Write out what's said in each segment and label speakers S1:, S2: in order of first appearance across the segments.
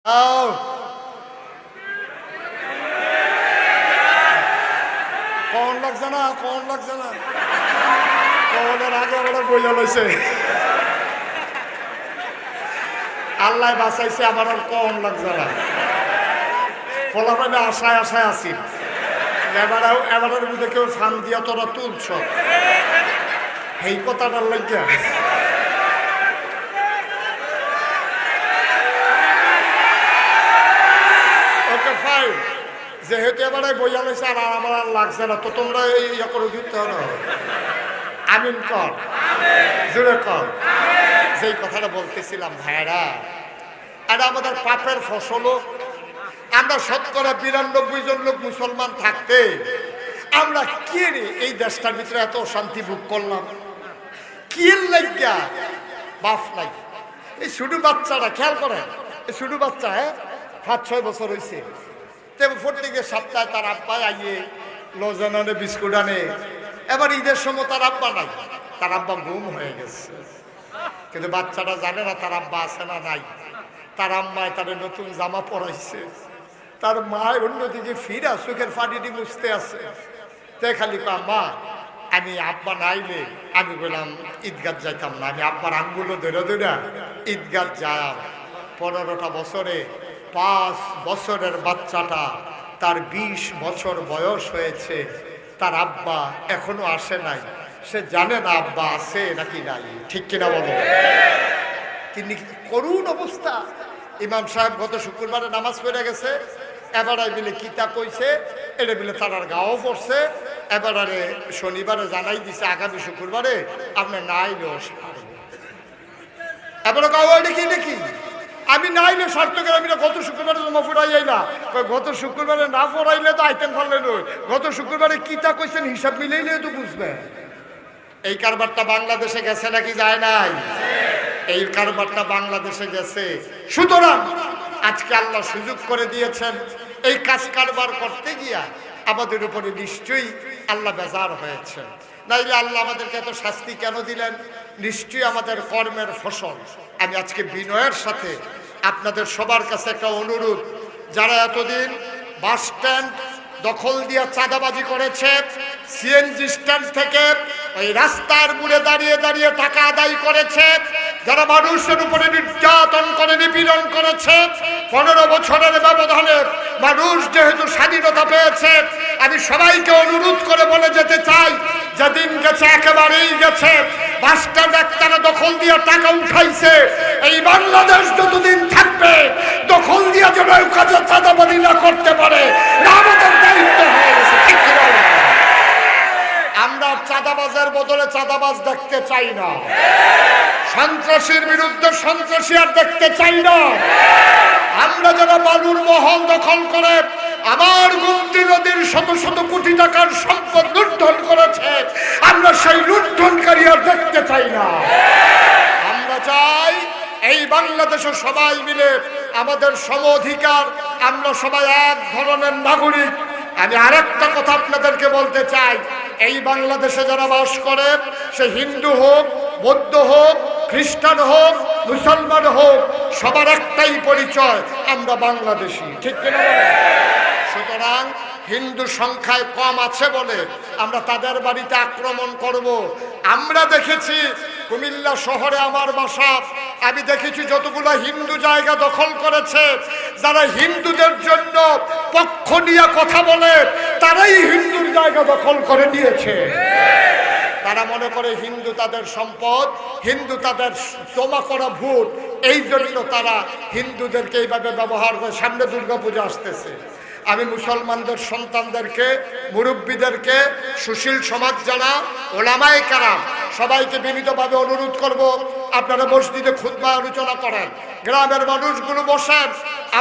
S1: কোন লাগছে না কোনের আগে আমরা বইয়া লইছে আল্লাহ বাঁচাইছে আমার আর কোন লাগছে না ফলাফলে আশায় আছি এবারের মধ্যে কেউ ফান দিয়া তোরা তুলছ এই কথাটার লাগিয়া যেহেতু এবারে বইয়া লইছে আর আমার আর লাগছে না তো তোমরা ইয়া করে দিতে হবে আমিন কর জুড়ে কর যেই কথাটা বলতেছিলাম ভাইরা আর আমাদের পাপের ফসলও আমরা ৯২% লোক মুসলমান থাকতে আমরা কি রে এই দেশটার ভিতরে এত শান্তি ভোগ করলাম কি লাগিয়া বাপ নাই এই ছোট বাচ্চাটা খেয়াল করেন এই ছোট বাচ্চা ৫-৬ বছর হয়েছে প্রত্যেকের সপ্তাহে তার আব্বা আইয়ে লজেন আনে বিস্কুট আনে এবার ঈদের সময় তার আব্বা নাই তার আব্বা গুম হয়ে গেছে কিন্তু বাচ্চাটা জানে না তার আব্বা আছে না নাই তার আম্মায় তার নতুন জামা পরাইছে তার মায় অন্যদিকে ফিরা চোখের পানিটি মুছতে আছে তাই খালি মা আমি আব্বা নাইলে আমি বললাম ঈদগাহ যাইতাম না আমি আব্বার আঙ্গুলো ধরে ধরে ঈদগাহ যাই ১৫টা বছরে ৫ বছরের বাচ্চাটা তার ২০ বছর বয়স হয়েছে তার আব্বা এখনো আসে নাই সে জানে না আব্বা আছে নাকি নাই ঠিক কিনা বলো কিন্তু করুণ অবস্থা ইমাম সাহেব গত শুক্রবারে নামাজ পড়ে গেছে এবারে মিলে কিতা কইছে এটা মিলে তার গাও পড়ছে এবারে শনিবারে জানাই দিছে আগামী শুক্রবারে আপনার নাইলেও এবারে গাও দেখি আমি নাইলে শর্ত করে আমি গত শুক্রবারে জমা ফুরাই না গত শুক্রবারে না ফুরাইলে তো আইতেম পারলে নয় গত শুক্রবারে কিতা কইছেন হিসাব মিলাইলে তো বুঝবে এই কারবারটা বাংলাদেশে গেছে নাকি যায় নাই এই কারবারটা বাংলাদেশে গেছে সুতরাং আজকে আল্লাহ সুযোগ করে দিয়েছেন এই কাজ কারবার করতে গিয়া আমাদের উপরে নিশ্চয়ই আল্লাহ বেজার হয়েছে নাইলে আল্লাহ আমাদেরকে এত শাস্তি কেন দিলেন নিশ্চয়ই আমাদের কর্মের ফসল আমি আজকে বিনয়ের সাথে আপনাদের সবার কাছে একটা অনুরোধ যারা এতদিন বাস স্ট্যান্ড দখল দিয়া চাঁদাবাজি করেছে সিএনজি স্ট্যান্ড থেকে ওই রাস্তার মূলে দাঁড়িয়ে দাঁড়িয়ে টাকা আদায় করেছে যারা মানুষের উপরে নির্যাতন করে নিপীড়ন করেছে ১৫ বছরের ব্যবধানে মানুষ যেহেতু স্বাধীনতা পেয়েছে আমি সবাইকে অনুরোধ করে বলে যেতে চাই যেদিন গেছে একেবারেই গেছে বাস স্ট্যান্ড একটানা দখল দিয়ে টাকা উঠাইছে এই বাংলাদেশ যতদিন থাকবে দখল দিয়ে যেন কাজে চাঁদাবাজি না করতে পারে আমাদের দায়িত্ব হয়ে গেছে আমরা চাঁদাবাজের বদলে চাঁদাবাজ দেখতে চাই না সন্ত্রাসীর বিরুদ্ধে সন্ত্রাসী আর দেখতে চাই না আমরা যারা বালুর মহল দখল করে আমার গোমতী নদীর শত শত কোটি টাকার সম্পদ লুণ্ঠন করেছে আমরা সেই লুণ্ঠনকারী আর দেখতে চাই না আমরা চাই এই বাংলাদেশে সবাই মিলে আমাদের সম অধিকার আমরা সবাই এক ধরনের নাগরিক আমি আরেকটা কথা আপনাদেরকে বলতে চাই এই বাংলাদেশে যারা বাস করে সে হিন্দু হোক বৌদ্ধ হোক খ্রিস্টান হোক মুসলমান হোক সবার একটাই পরিচয় আমরা বাংলাদেশি ঠিক কিনা সুতরাং হিন্দু সংখ্যায় কম আছে বলে আমরা তাদের বাড়িতে আক্রমণ করব আমরা দেখেছি কুমিল্লা শহরে আমার বাসা আমি দেখেছি যতগুলো হিন্দু জায়গা দখল করেছে যারা হিন্দুদের জন্য পক্ষ নিয়ে কথা বলে তারাই হিন্দুর জায়গা দখল করে নিয়েছে তারা মনে করে হিন্দু তাদের সম্পদ হিন্দু তাদের জমা করা ভোট এই জন্য তারা হিন্দুদেরকে এইভাবে ব্যবহার করে সামনে দুর্গাপূজা আসতেছে আমি মুসলমানদের সন্তানদেরকে মুরব্বীদেরকে সুশীল সমাজ যারা ওলামায়ে কেরাম সবাইকে বিনীতভাবে অনুরোধ করব আপনারা মসজিদে খুতবা আলোচনা করেন গ্রামের মানুষগুলো বসেন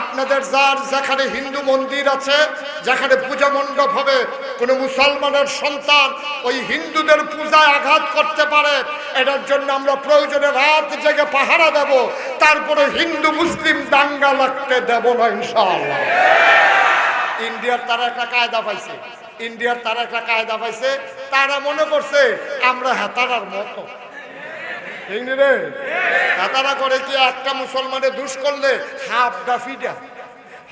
S1: আপনাদের যার যেখানে হিন্দু মন্দির আছে যেখানে পূজা মণ্ডপ হবে কোনো মুসলমানের সন্তান ওই হিন্দুদের পূজায় আঘাত করতে পারে এটার জন্য আমরা প্রয়োজনে রাত জেগে পাহারা দেব তারপরে হিন্দু মুসলিম দাঙ্গা লাগতে দেব না ইনশাআল্লাহ ইন্ডিয়ার তারা একটা কায়দা পাইছে তারা মনে করছে আমরা হেতারার মতো ঠিক নি রে? তারা করে কি একটা মুসলমানের দুষ করলে হাফটা ফিডা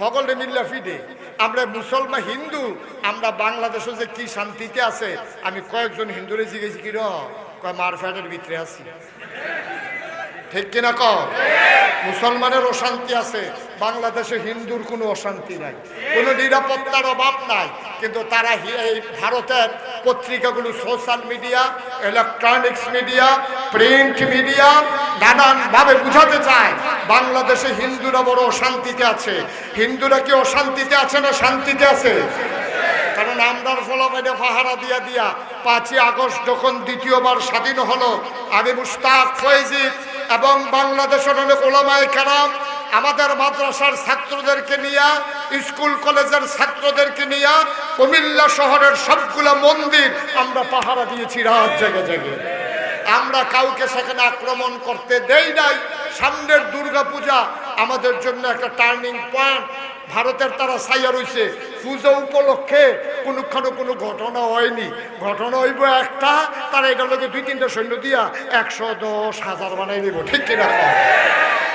S1: সকলে মিল্লা ফিডে। আমরা মুসলমান হিন্দু, আমরা বাংলাদেশে যে কি শান্তিতে আছে, আমি কয়েকজন হিন্দুরে জিজ্ঞেস কি কয় মারফাটের ভিতরে আছি। ঠিক কিনা ক? মুসলমানের অশান্তি আছে, বাংলাদেশে হিন্দুর কোনো অশান্তি নাই, কোনো নিরাপত্তার অভাব নাই। কিন্তু তারা এই ভারতের পত্রিকাগুলো, social media, electronics media, print media নানানভাবে বুঝাতে চায় বাংলাদেশে হিন্দুরা বড় অশান্তিতে আছে। হিন্দুরা কি অশান্তিতে আছে না শান্তিতে আছে? কারণ আমরার ফলাফলে পাহারা দিয়া দিয়া 5ই আগস্ট যখন দ্বিতীয়বার স্বাধীন হলো, আমি মুশতাক ফয়েজি এবং বাংলাদেশের অনেক ওলামায়ে কেরাম আমাদের মাদ্রাসার ছাত্রদেরকে নিয়ে, স্কুল কলেজের ছাত্রদেরকে নিয়ে কুমিল্লা শহরের সবগুলো মন্দির আমরা পাহারা দিয়েছি রাত জেগে জেগে। আমরা কাউকে সেখানে আক্রমণ করতে দেই নাই। সামনের দুর্গাপূজা আমাদের জন্য একটা টার্নিং পয়েন্ট। ভারতের তারা ছাইয়া রয়েছে, পূজা উপলক্ষে কোনোখানে কোনো ঘটনা হয়নি। ঘটনা হইব একটা, তারা এটার লোকে 2-3টা সৈন্য দিয়া 110,000 বানাই নিব। ঠিক কিনা?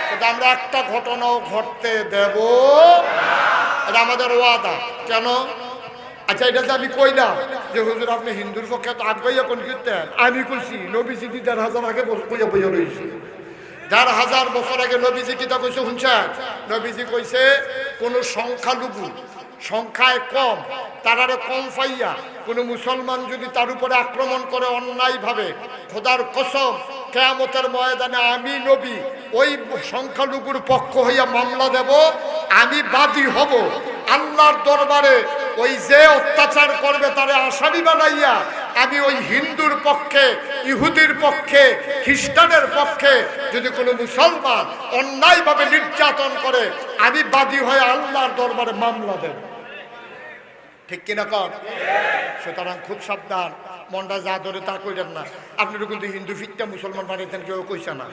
S1: কিন্তু আমরা একটা ঘটনাও ঘটতে দেব, এটা আমাদের ওয়াদা। কেন? আচ্ছা, এটা যে আমি কইলাম যে হুজুর আপনি হিন্দুর পক্ষে তো আগাইয়া কোন কীর্তেন, আমি কইছি নবীজি 1,500 আগে কইয়া বইয়া রয়েছি। 1,500 বছর আগে নবীজি কিতা কইছে শুনছেন? নবীজি কইছে কোন সংখ্যালঘু, সংখ্যায় কম, তারারে কম পাইয়া কোনো মুসলমান যদি তার উপরে আক্রমণ করে অন্যায়ভাবে, খোদার কসম কিয়ামতের ময়দানে আমি নবী ওই সংখ্যালঘুর পক্ষ হইয়া মামলা দেব, আমি বাদী হব আল্লাহর দরবারে। ওই যে অত্যাচার করবে তারে আসামি বানাইয়া আমি ওই হিন্দুর পক্ষে, ইহুদির পক্ষে, খ্রিস্টানের পক্ষে যদি কোনো মুসলমান অন্যায়ভাবে নির্যাতন করে, আমি বাদী হয়ে আল্লাহর দরবারে মামলা দেব। ঠিক কিনা কর? সুতরাং খুব সাবধান, মনটা যা ধরে তা কইলেন না। আপনারা কিন্তু হিন্দু ফিটটা মুসলমান বানাইতেন, কেউ কইছে না।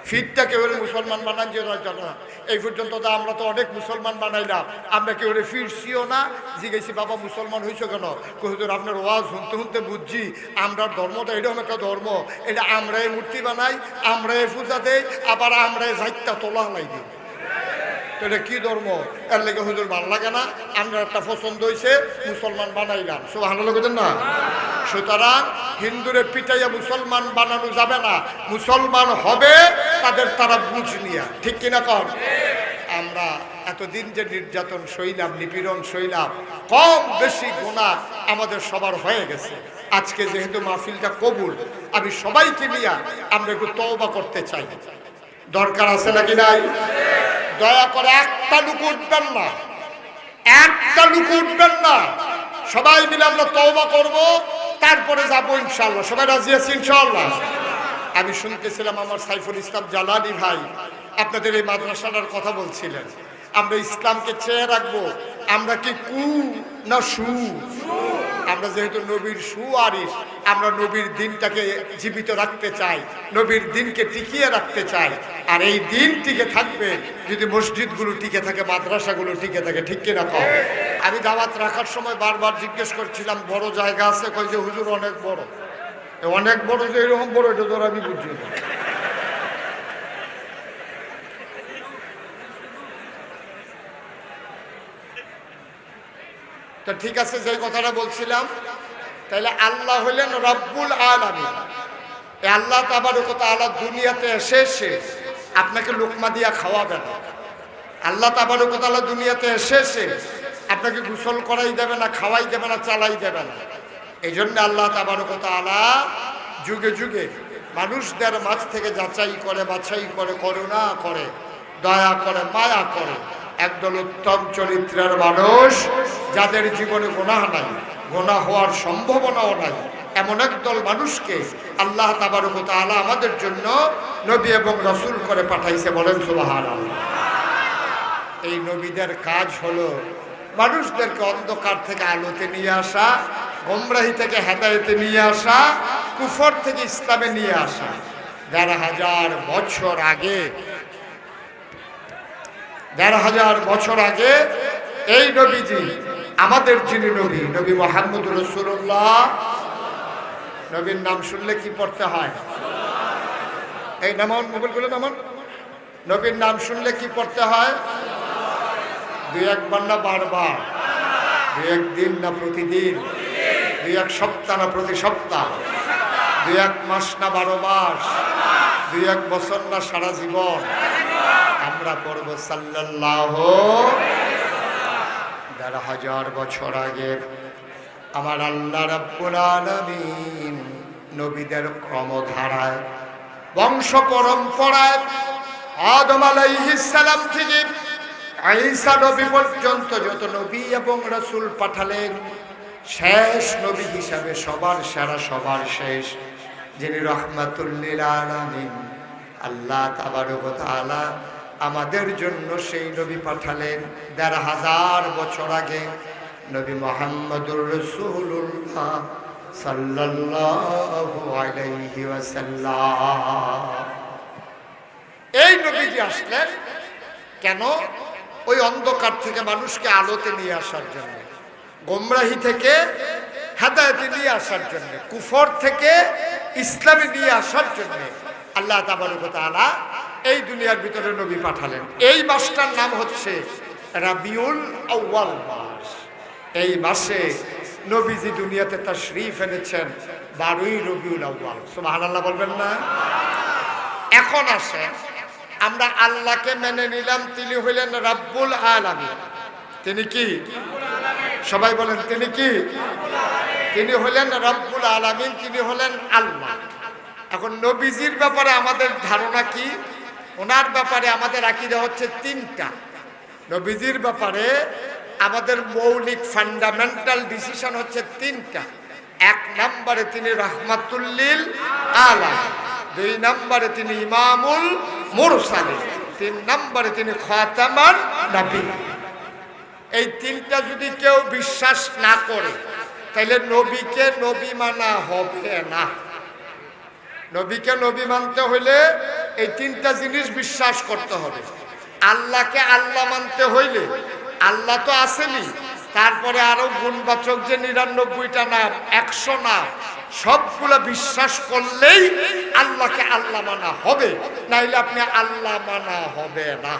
S1: ফিটটা কেউ মুসলমান বানান যে না। এই পর্যন্ত তো আমরা তো অনেক মুসলমান বানাইলাম, আমরা কেউ ফিরছিও না। জিজ্ঞেসি বাবা মুসলমান হয়েছে কেন? হুজুর আপনার ওয়াজ শুনতে শুনতে বুঝছি আমরা ধর্মটা এরকম একটা ধর্ম, এটা আমরাই মূর্তি বানাই, আমরাই পূজা দেই, আবার আমরাই যাইতা তোলা লাই দিই। তো এটা কি ধর্ম? এর লেগে হুজুর ভালো লাগে না, আমরা একটা পছন্দ হয়েছে মুসলমান বানাইলাম। সুবহানাল্লাহ কইতেন না? সুতরাং হিন্দুরে পিটাইয়া মুসলমান বানানো যাবে না, মুসলমান হবে তাদের তারা বুঝ নিয়া। ঠিক কিনা কর? আমরা এতদিন যে নির্যাতন সইলাম, নিপীড়ন সইলাম, কম বেশি গুনাহ আমাদের সবার হয়ে গেছে। আজকে যেহেতু মাহফিলটা কবুল, আমি সবাইকে নিয়ে আমরা একটু তওবা করতে চাই। দরকার আছে নাকি নাই? দয়া করে একটা লোক উঠবেন না, একটা লোক উঠবেন না। সবাই মিলে আমরা তওবা করব, তারপরে যাবো ইনশাআল্লাহ। সবাই রাজি আছি ইনশাআল্লাহ? আমি শুনতেছিলাম আমার সাইফুল ইসলাম জালালি ভাই আপনাদের এই মাদ্রাসাটার কথা বলছিলেন। আমরা ইসলামকে চেয়ে রাখবো, আমরা কি কু না সু? আমরা যেহেতু নবীর সুয়ারিস, আমরা নবীর দিনটাকে জীবিত রাখতে চাই, নবীর দিনকে টিকিয়ে রাখতে চাই। আর এই দিন টিকে থাকবে যদি মসজিদগুলো টিকে থাকে, মাদ্রাসাগুলো টিকে থাকে। ঠিক কিনা কম? আমি দাওয়াত রাখার সময় বারবার জিজ্ঞেস করছিলাম বড় জায়গা আছে? কই যে হুজুর অনেক বড়। অনেক বড় যে এরকম বড় এটা ধর আমি বুঝি না। তো ঠিক আছে, যে কথাটা বলছিলাম, তাহলে আল্লাহ হলেন রব্বুল আলামিন। এই আল্লাহ তাবারক ওয়া তাআলা দুনিয়াতে এসে আপনাকে লোকমা দিয়া খাওয়াবে না। আল্লাহ তাবারক ওয়া তাআলা দুনিয়াতে এসে আপনাকে গোসল করাই দেবে না, খাওয়াই দেবে না, চালাই দেবে না। এই জন্য আল্লাহ তাবারক ওয়া তাআলা যুগে যুগে মানুষদের মাঝ থেকে যাচাই করে, বাছাই করে, করুণা করে, দয়া করে, মায়া করে একদল উত্তম চরিত্রের মানুষ, যাদের জীবনে গুনাহ নাই, গুনাহ হওয়ার সম্ভাবনাও নাই, এমন একদল মানুষকে আল্লাহ তাবারক ওয়া তাআলা আমাদের জন্য নবী এবং রাসূল করে পাঠাইছে। বলেন সুবহানাল্লাহ। এই নবীদের কাজ হলো মানুষদেরকে অন্ধকার থেকে আলোতে নিয়ে আসা, গোমরাহি থেকে হেদায়েতে নিয়ে আসা, কুফর থেকে ইসলামে নিয়ে আসা। ১,৫০০ বছর আগে, ১,৫০০ বছর আগে এই নবীজি, আমাদের যিনি নবী, নবী মুহাম্মদুর রাসূলুল্লাহ, নবীর নাম শুনলে কি পড়তে হয়? এই নামান, মোবাইলগুলো নামান। নবীর নাম শুনলে কি পড়তে হয়? দুই একবার না বারবার? দুই একদিন না প্রতিদিন? দুই এক সপ্তাহ না প্রতি সপ্তাহ? দুই এক মাস না 12 মাস? দুই এক বছর না সারা জীবন? আমরা পড়ব সাল্লাল্লাহু। ১,৫০০ বছর আগে আমার আল্লাহ রাব্বুল আলামিন নবীদের ক্রমধারায় বংশ পরম্পরায় আদম আলাইহিস সালাম থেকে ঈসা নবী পর্যন্ত যত নবী এবং রাসূল পাঠালেন, শেষ নবী হিসাবে সবার সেরা, সবার শেষ, যিনি রাহমাতুল লিল আলামিন আল্লাহ তাবারক ওয়া তাআলা আমাদের জন্য সেই নবী পাঠালেন ১,৫০০ বছর আগে, নবী মুহাম্মদুর রাসূলুল্লাহ সাল্লাল্লাহু আলাইহি ওয়াসাল্লাম। এই নবীজি আসলেন কেন? ওই অন্ধকার থেকে মানুষকে আলোতে নিয়ে আসার জন্য, গোমরাহি থেকে হেদায়েতে নিয়ে আসার জন্য, কুফর থেকে ইসলামে নিয়ে আসার জন্য আল্লাহ তাবারক ওয়া তাআলা এই দুনিয়ার ভিতরে নবী পাঠালেন। এই মাসটার নাম হচ্ছে রাবিউল আউয়াল মাস। এই মাসে নবীজি দুনিয়াতে তাশরীফ এনেছেন 12ই রবিউল আউয়াল। সুবহানাল্লাহ বলবেন না? এখন আসে, আমরা আল্লাহকে মেনে নিলাম, তিনি হইলেন রাব্বুল আলামিন। তিনি কি? সবাই বলেন তিনি কি? তিনি হলেন রাব্বুল আলামিন, তিনি হলেন আল্লাহ। এখন নবীজির ব্যাপারে আমাদের ধারণা কি? ওনার ব্যাপারে আমাদের আকীদা হচ্ছে 3টা। নবীজির ব্যাপারে আমাদের মৌলিক ফান্ডামেন্টাল ডিসিশন হচ্ছে 3টা। 1 নম্বরে তিনি রাহমাতুল লিল আলামিন, 2 নম্বরে তিনি ইমামুল মুরসালিন, 3 নম্বরে তিনি খাতামান নবিয়্যিন। এই 3টা যদি কেউ বিশ্বাস না করে তাহলে নবীকে নবী মানা হবে না। নবীকে নবী মানতে হইলে এই 3টা জিনিস বিশ্বাস করতে হবে। আল্লাহকে আল্লাহ মানতে হইলে, আল্লাহ তো আসেনি, তারপরে আরো গুণবাচক যে 99টা নাম, 100 নাম, সবগুলো বিশ্বাস করলেই আল্লাহকে আল্লাহ মানা হবে, নাইলে আপনি আল্লাহ মানা হবে না।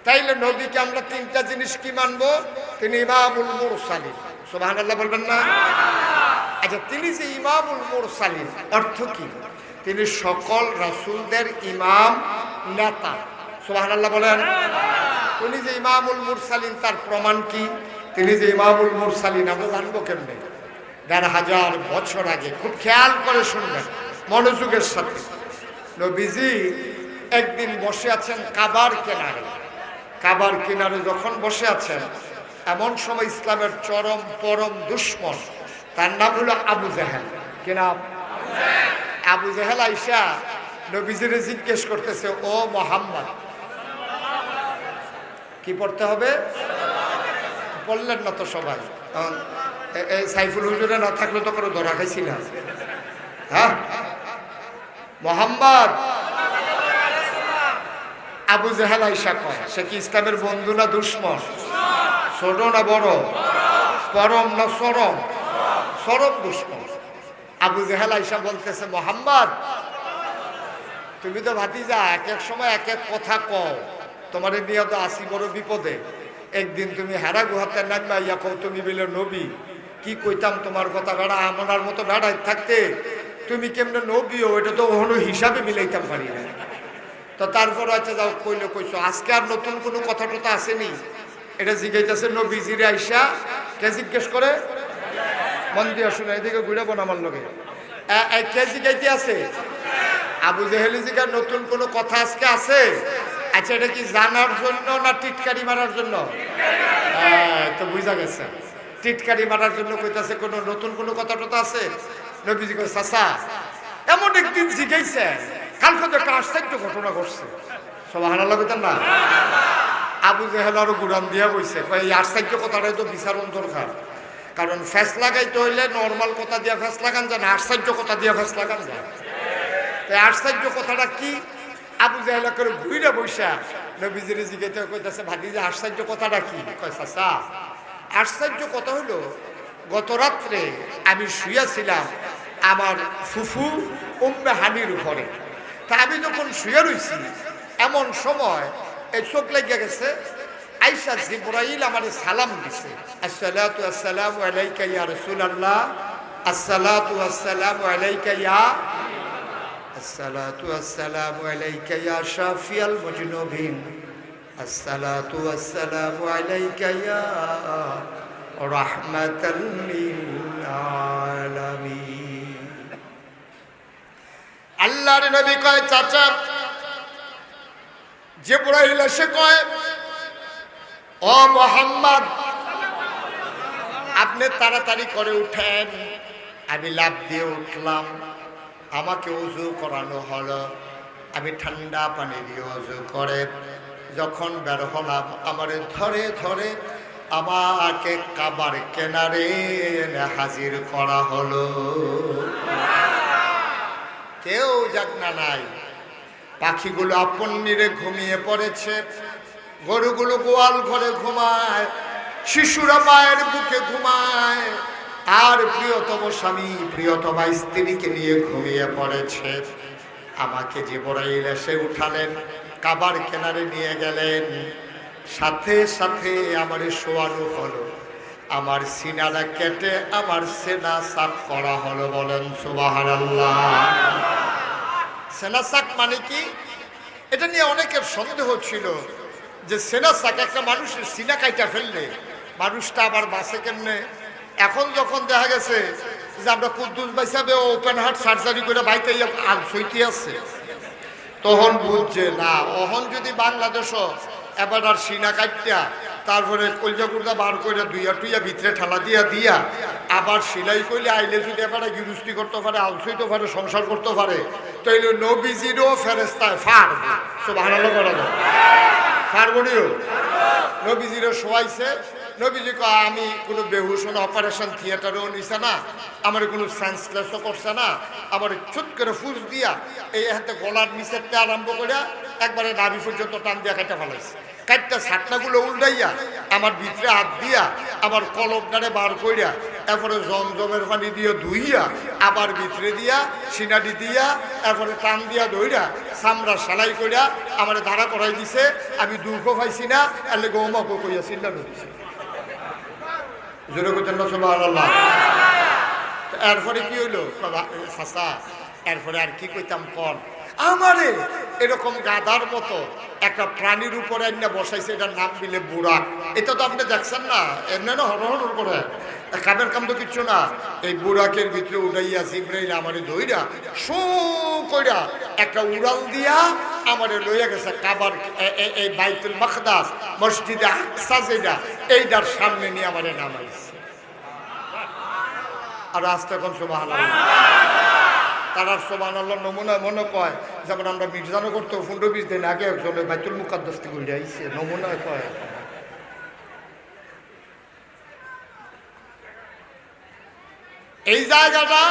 S1: তাইলে নবীকে আমরা 3টা জিনিস কি মানবো? তিনি ইমামুল মুরসালিন। সুবহানাল্লাহ বলবেন না? আচ্ছা, তিনি যে ইমামুল মুরসালিন অর্থ কি? তিনি সকল রাসূলদের ইমাম, নেতা। সুবহানাল্লাহ বলেন। তিনি যে ইমামুল মুরসালিন তার প্রমাণ কি? তিনি যে ইমামুল মুরসালিন আমরা জানবো কেমনে? ১,৫০০ বছর আগে, খুব খেয়াল করে শুনবেন মনোযোগের সাথে। নবীজি একদিন বসে আছেন কাবার কিনারে। কাবার কিনারে যখন বসে আছেন, এমন সময় ইসলামের চরম পরম দুশমন, তার নাম হলো আবু জেহেল। কি নাম? আবু জেহেল আইসা নবীজিরে জিজ্ঞেস করতেছে, ও মুহাম্মদ, কি পড়তে হবে? বললেন না তো সবাই। এই সাইফুল হুজুরে না থাকলে তো করে ধরা খাইছি না। হ্যাঁ, মুহাম্মদ। আবু জেহেল আইসা কয়, সে কি ইসলামের বন্ধু না দুশমন? ছোট না বড়? পরম না চরম? চরম দুশমন। আবু জেহেল আইসা বলতেছে, মুহাম্মদ, তুমি তো ভাতিজা, এক এক সময় এক এক কথা কও, তোমার নিয়ে তো আসি বড় বিপদে। একদিন তুমি হেরা গুহাতে নামবা ইয়া কও তুমি বিলে নবী, কি কইতাম তোমার কথা। বেড়া আমার মতো বেড়াই থাকতে তুমি কেমনে নবীও, এটা তো ওহনো হিসাবে মিলাইতাম পারি না। তো তারপর আচ্ছা যাও, কইলে কইছো, আজকে আর নতুন কোনো কথা টথা আসেনি? এটা জিজ্ঞাসা নবীজিরে আইসা কে জিজ্ঞেস করে? মন দিয়া শুনে, এদিকে ঘুরে বোন আমার লগে কে জিজ্ঞাইতে আছে? আবু জেহেল জিজ্ঞার নতুন কোনো কথা আজকে আছে? আচ্ছা, এটা কি জানার জন্য না টিটকারি মারার জন্য? তো বুঝা গেছে, টিটকারি মারার জন্য কইতাছে। কোনো নতুন কোনো কথা টথা আছে? নবীজি কই, চাচা, এমন একদিন জিজ্ঞাইছে, কালকে তো একটা আশ্চর্য ঘটনা ঘটছে। সুবহানাল্লাহ কইতেন না? আবু জেহেল আরো গুরান দিয়া বইছে, এই আশ্চর্য কথাটাই তো বিচারণ দরকার। কারণ ফ্যাস লাগাইতে হইলে নর্মাল কথা দিয়া ফ্যাস লাগান যায় না, আশ্চর্য কথা দিয়া ফ্যাস লাগান যায়। তো আশ্চর্য কথাটা কি? আবু জেহেল করে ঘুরে বইসা নবীজির জিজ্ঞাসা কইতাছে, ভাতিজা আশ্চর্য কথাটা কি? কয়, চাচা, আশ্চর্য কথা হইল, গত রাত্রে আমি শুয়েছিলাম আমার ফুফু উম্মে হানির ঘরে। তা আমি যখন শুয়ে রইছি এমন সময় এই চোখ লেগে গেছে, আয়েশা জিবরাইল আমারে সালাম দিছে, আসসালাতু আসসালামু আলাইকা ইয়া রাসূলুল্লাহ, আসসালাতু আসসালামু আলাইকা ইয়া, আসসালাতু আসসালামু আলাইকা ইয়া শাফিয়াল মুজনুবিন, আসসালাতু আসসালামু আলাইকা ইয়া রাহমাতাল লিল আলামিন। আল্লাহর নবী কয়, চাচা জিবরাইল এসে কয়, ও মুহাম্মদ আপনি তাড়াতাড়ি করে উঠেন। আমি লাফ দিয়ে উঠলাম, আমাকে ওযু করানো হলো, আমি ঠান্ডা পানি দিয়ে ওযু করে যখন বের হলাম, আমারে ধরে ধরে আমাকে কাবার কিনারে এনে হাজির করা হলো। কেউ জাগনা নাই, পাখিগুলো আপন নিরে ঘুমিয়ে পড়েছে, গরুগুলো গোয়াল ঘরে ঘুমায়, শিশুরা মায়ের বুকে ঘুমায়, আর প্রিয়তম স্বামী প্রিয়তমা স্ত্রীকে নিয়ে ঘুমিয়ে পড়েছে। আমাকে জিবরাইল এসে উঠালেন, কাবার কিনারে নিয়ে গেলেন, সাথে সাথে আমার শোয়ানো হলো, আমার সিনাটা কেটে আমার সেনা সাফ করা হলো। বলেন সুবহানাল্লাহ। সেনা সাক মানে কি? এটা নিয়ে অনেকের সন্দেহ ছিল যে সেনা সাক একটা মানুষের সিনা কাইটা ফেললে মানুষটা আবার বাঁচে কেমনে। এখন যখন দেখা গেছে যে আমরা কুদ্দুস বাইসাবে ওপেন হার্ট সার্জারি করে বাইতে আলসইতে আছে, তখন বুঝছে না, ওহন যদি বাংলাদেশও এবার আর সিনা কাটটা তারপরে কলজা কুর্দা বার করে দুইয়া টুইয়া ভিতরে ঠেলা দিয়া দিয়া আবার সেলাই করলে আইলে যদি এবার গৃহস্থী করতে পারে, আলসইতে পারে, সংসার করতে পারে, তাইলে নবীজিরও ফেরেস্তায় ফাড় সুবহানাল্লাহ করা যায়, ফাড়বনিও নবীজিরও শোয়াইছে। নবীজি কয়, আমি কোনো বেহুশ অপারেশন থিয়েটারেও নিছে না, আমার কোনো সেন্সলেসও করছে না, আমার ছুট করে ফুস দিয়া এই হাতে গলার নিচেরটা আরম্ভ করে একবারে নাভি পর্যন্ত টান দিয়া কেটে ফেলাইছে। কাটটা ছাটনাগুলো উল্টাইয়া আমার ভিতরে হাত দিয়া আমার কলমটারে বার কইরা এরপরে জমজমের পানি দিয়ে ধুইয়া আবার ভিতরে দিয়া সিনাটি দিয়া এরপরে টান দিয়া ধইরা চামড়া সেলাই কইরা আমার ধারা করাই দিছে। আমি দুঃখ পাইছি না, এলে গৌমাকে কইয়া চিন্তা করেছি। জোরে করতেন না সুবহানাল্লাহ। এরপরে কি হইলো চাচা, এরপরে আর কি কইতাম কন, আমারে এরকম গাধার মতো একটা প্রাণীর উপরে এনে বসাইছে, এটার নাম দিলে বুরাক। এটা তো আপনি দেখছেন না, এমনি না হরহর করে কামের কাম তো কিচ্ছু না। এই বুরাকের ভিতরে উড়াইয়া জিবরাইল আমারে ধইরা শু কইরা একটা উড়াল দিয়া আমারে লইয়া গেছে কাবার এই বাইতুল মাকদাস মসজিদে আকসা যেটা, এইটার সামনে নিয়ে আমারে নামাইছে। আর আস্তে এখন সুবহানাল্লাহ, তারা সুবহানাল্লাহ নমুনা মনে কয়, যেমন আমরা মির্জানো করতে 15-20 দিন আগে একজনের বাইতুল মুকাদ্দাস থেকে উড়ে আইছে, নমুনা কয়। এই জায়গাটা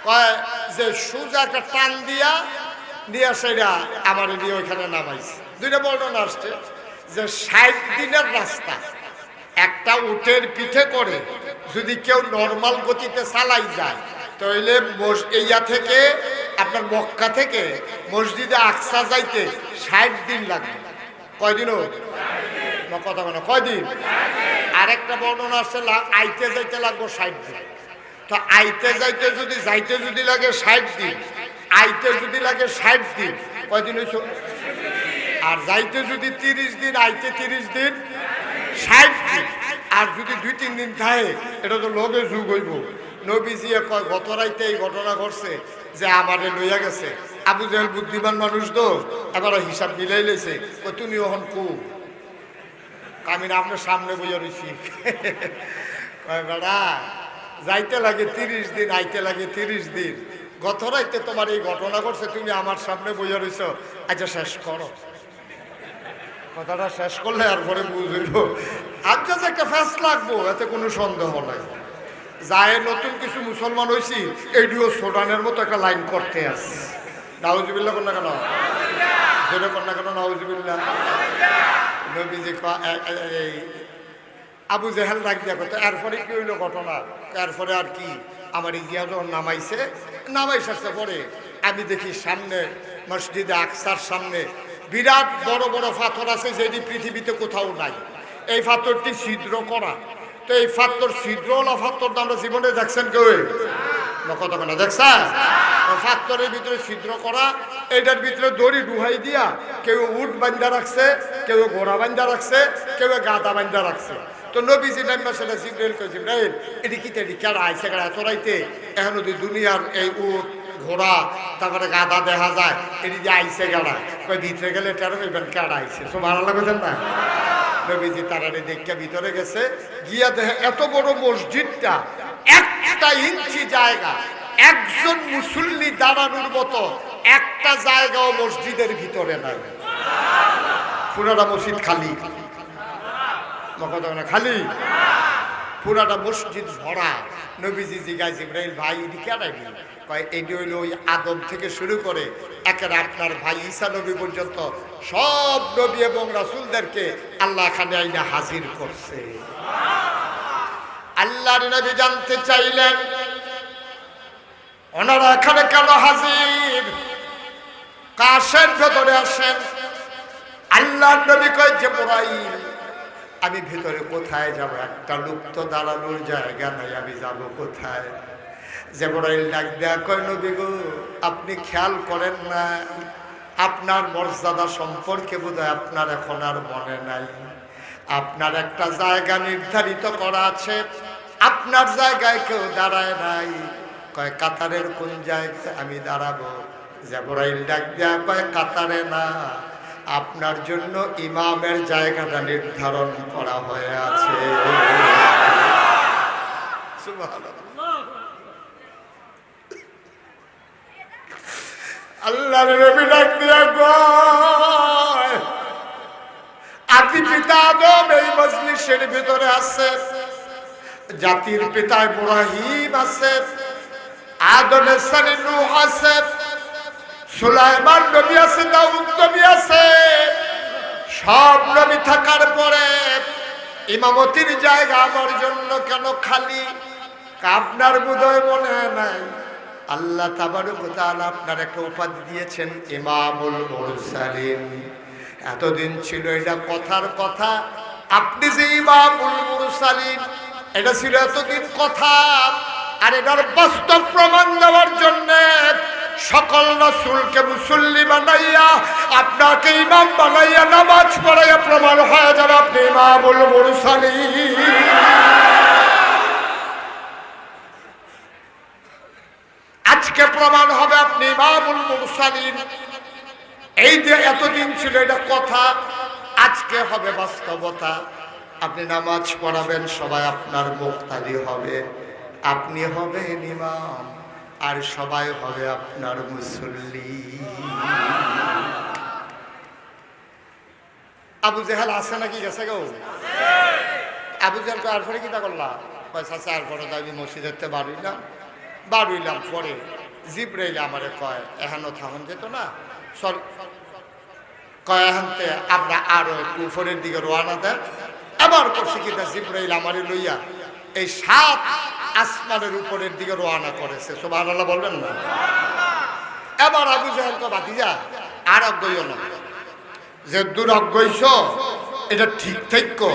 S1: কয় যে সোজা একটা টান দিয়া নিয়ে সেটা আমার দিয়ে ওইখানে নামাইছে। দুইটা বর্ণনা আসছে যে 60 দিনের রাস্তা একটা উটের পিঠে করে যদি কেউ নর্মাল গতিতে চালাই যায়, তাহলে ইয়া থেকে আপনার মক্কা থেকে মসজিদে আকসা যাইতে 60 দিন লাগবে। কয়দিন? কথা বলো কয়দিন? আরেকটা বর্ণনা আসছে আইতে যাইতে লাগবে 60 দিন। তো আইতে যাইতে যদি লাগে 60 দিন, আইতে যদি লাগে 60 দিন, কয়দিন হইছ? আর যাইতে যদি 30 দিন, আইতে 30 দিন, 60 দিন। আর যদি 2-3 দিন থাকে, এটা তো লগে যুগ হইব। নবীজি কয় গত রাইতে এই ঘটনা ঘটছে যে আমারে লইয়া গেছে। আবু জাহেল বুদ্ধিমান মানুষ তো, এবার হিসাব মিলাই লইছে, তুমি ওখান কু আমি না আপনার সামনে বইয়া রয়েছি। কয় বেড়া যাইতে লাগে 30 দিন, আইতে লাগে 30 দিন, গত রাইতে তোমার এই ঘটনা ঘটছে, তুমি আমার সামনে বইয়া রয়েছ, আচ্ছা শেষ করো। কথাটা শেষ করলে আর পরে বুঝল আচ্ছা যে একটা ফ্যাস লাগবো, এতে কোনো সন্দেহ নাই। যায় নতুন কিছু মুসলমান হয়েছি, এইটিও সোডানের মতো একটা লাইন করতে আছে। নাউজুবিল্লাহ কর না কেন? জোরে কর না কেন? নাউজুবিল্লাহ। নবীজি আবু জেহেল ডাক দিয়া কথা, এরপরে কি হইলো ঘটনা? এরপরে আর কি, আমার ইজিয়া যখন নামাইছে পরে আমি দেখি সামনে মসজিদে আকসার সামনে বিরাট বড় বড় পাথর আছে, যেটি পৃথিবীতে কোথাও নাই। এই পাথরটি ছিদ্র করা। তো এই পাথর ছিদ্রওয়ালা পাথর তো আমরা জীবনে দেখছেন কেউ? কতক্ষণ দেখছেন? পাথরের ভিতরে ছিদ্র করা, এইটার ভিতরে দড়ি ডুহাই দিয়া কেউ উট বান্ধা রাখছে, কেউ ঘোড়া বান্ধা রাখছে, কেউ গাদা বান্ধা রাখছে। তো নবীজি নাম্বার সেটা জিব্রাইল কই, জিব্রাইল এটি কি তেটি কেডা আইসে কেডা তোরাইতে এখন যদি দুনিয়ার এই উট ঘোড়া তারপরে গাদা দেখা যায়, এটি যে আইসে কেডা কই ভিতরে গেলে টেরো হইবেন কেডা আইসে। সব ভালো লাগছেন না? নবীজি তারারে দেখে ভিতরে গেছে, গিয়া দেখে এত বড় মসজিদটা একটা ইঞ্চি জায়গা, একজন মুসল্লি দাঁড়ানোর মতো একটা জায়গাও মসজিদের ভিতরে নাই। পুরাটা মসজিদ খালি, খালি পুরাটা মসজিদ ভরা। নবীজি জিজ্ঞাসা, জিব্রাইল ভাই এটি কেন কয় এটি হইল ওই আদম থেকে শুরু করে একের আপনার ভাই ঈসা নবী পর্যন্ত সব নবী এবং রাসূলদেরকে আল্লাহ এখানে আইনা হাজির করছে। আল্লাহর নবী জানতে চাইলেন ওনারা এখানে কেন হাজির, কাশের ভেতরে আসেন। আল্লাহর নবী কয় জিবরাইল আমি ভেতরে কোথায় যাব, একটা লোক তো দাঁড়ানোর জায়গা নাই, আমি যাব কোথায়? জিবরাইল ডাক দেয়া কয় নবী গো আপনি খেয়াল করেন না, আপনার মর্যাদা সম্পর্কে বোধহয় আপনার এখন আর মনে নাই। আপনার একটা জায়গা নির্ধারিত করা আছে, আপনার জায়গায় কেউ দাঁড়ায় নাই। কয় কাতারের কোন জায়গায় আমি দাঁড়াবো? জিবরাইল ডাক দেয়া কয় কাতারে না, আপনার জন্য ইমামের জায়গাটা নির্ধারণ করা হয়ে আছে। আল্লাহর নবী ডাক দিয়া কয় আদি পিতা আদম এই মজলিসের ভিতরে আছে, জাতির পিতা ইব্রাহিম আছে, আদমের সানি নূহ আছে, সুলাইমান নবী আছে, দাউদ নবী আছে। সব নবী থাকার পরে ইমামতির জায়গা আমার জন্য কেন খালি? আপনার বোধহয় মনে নাই আল্লাহ তাবারক ওয়া তাআলা আপনার একটা উপাধি দিয়েছেন ইমামুল মুরসালিন। এতদিন ছিল এটা কথার কথা, আপনি যে ইমামুল মুরসালিন এটা ছিল এতদিন কথা। আর এটার বাস্তব প্রমাণ দেওয়ার জন্য সকল রাসূলকে মুসল্লি বানাইয়া আপনাকে ইমাম বানাইয়া নামাজ পড়াইয়া প্রমাণ হয়ে যাবে আপনি ইমামুল মুরসালিন। আজকে প্রমাণ হবে আপনি ইমামুল মুরসালিন। এই যে এতদিন ছিল এটা কথা, আজকে হবে বাস্তবতা। আপনি নামাজ পড়াবেন, সবাই আপনার মুক্তাদি হবে, আপনি হবেন ইমাম, আর সবাই হবে আপনার মুসল্লি। আবু জেহেল আছে নাকি গেছে গো? আবু জেহেল আর পরে কিতা করলাম? পয়সা আর পরে আমি মসজিদেরতে বাড়ুইলাম পরে জিব্রাইল আমারে কয় এখানো থাকুন যেত না, চল কয় এখানতে আমরা আরো একটু উপরের দিকে রওনা দেন। আবার করছি কিনা জিব্রাইল আমারে লইয়া এই 7 আসমানের উপরের দিকে রওনা করেছে। সুবহানাল্লাহ বলবেন না? এবার আবু জাহেল কয় ভাতিজা আর অজ্ঞইও না, যে দূর অজ্ঞইছ এটা ঠিক থাইকো,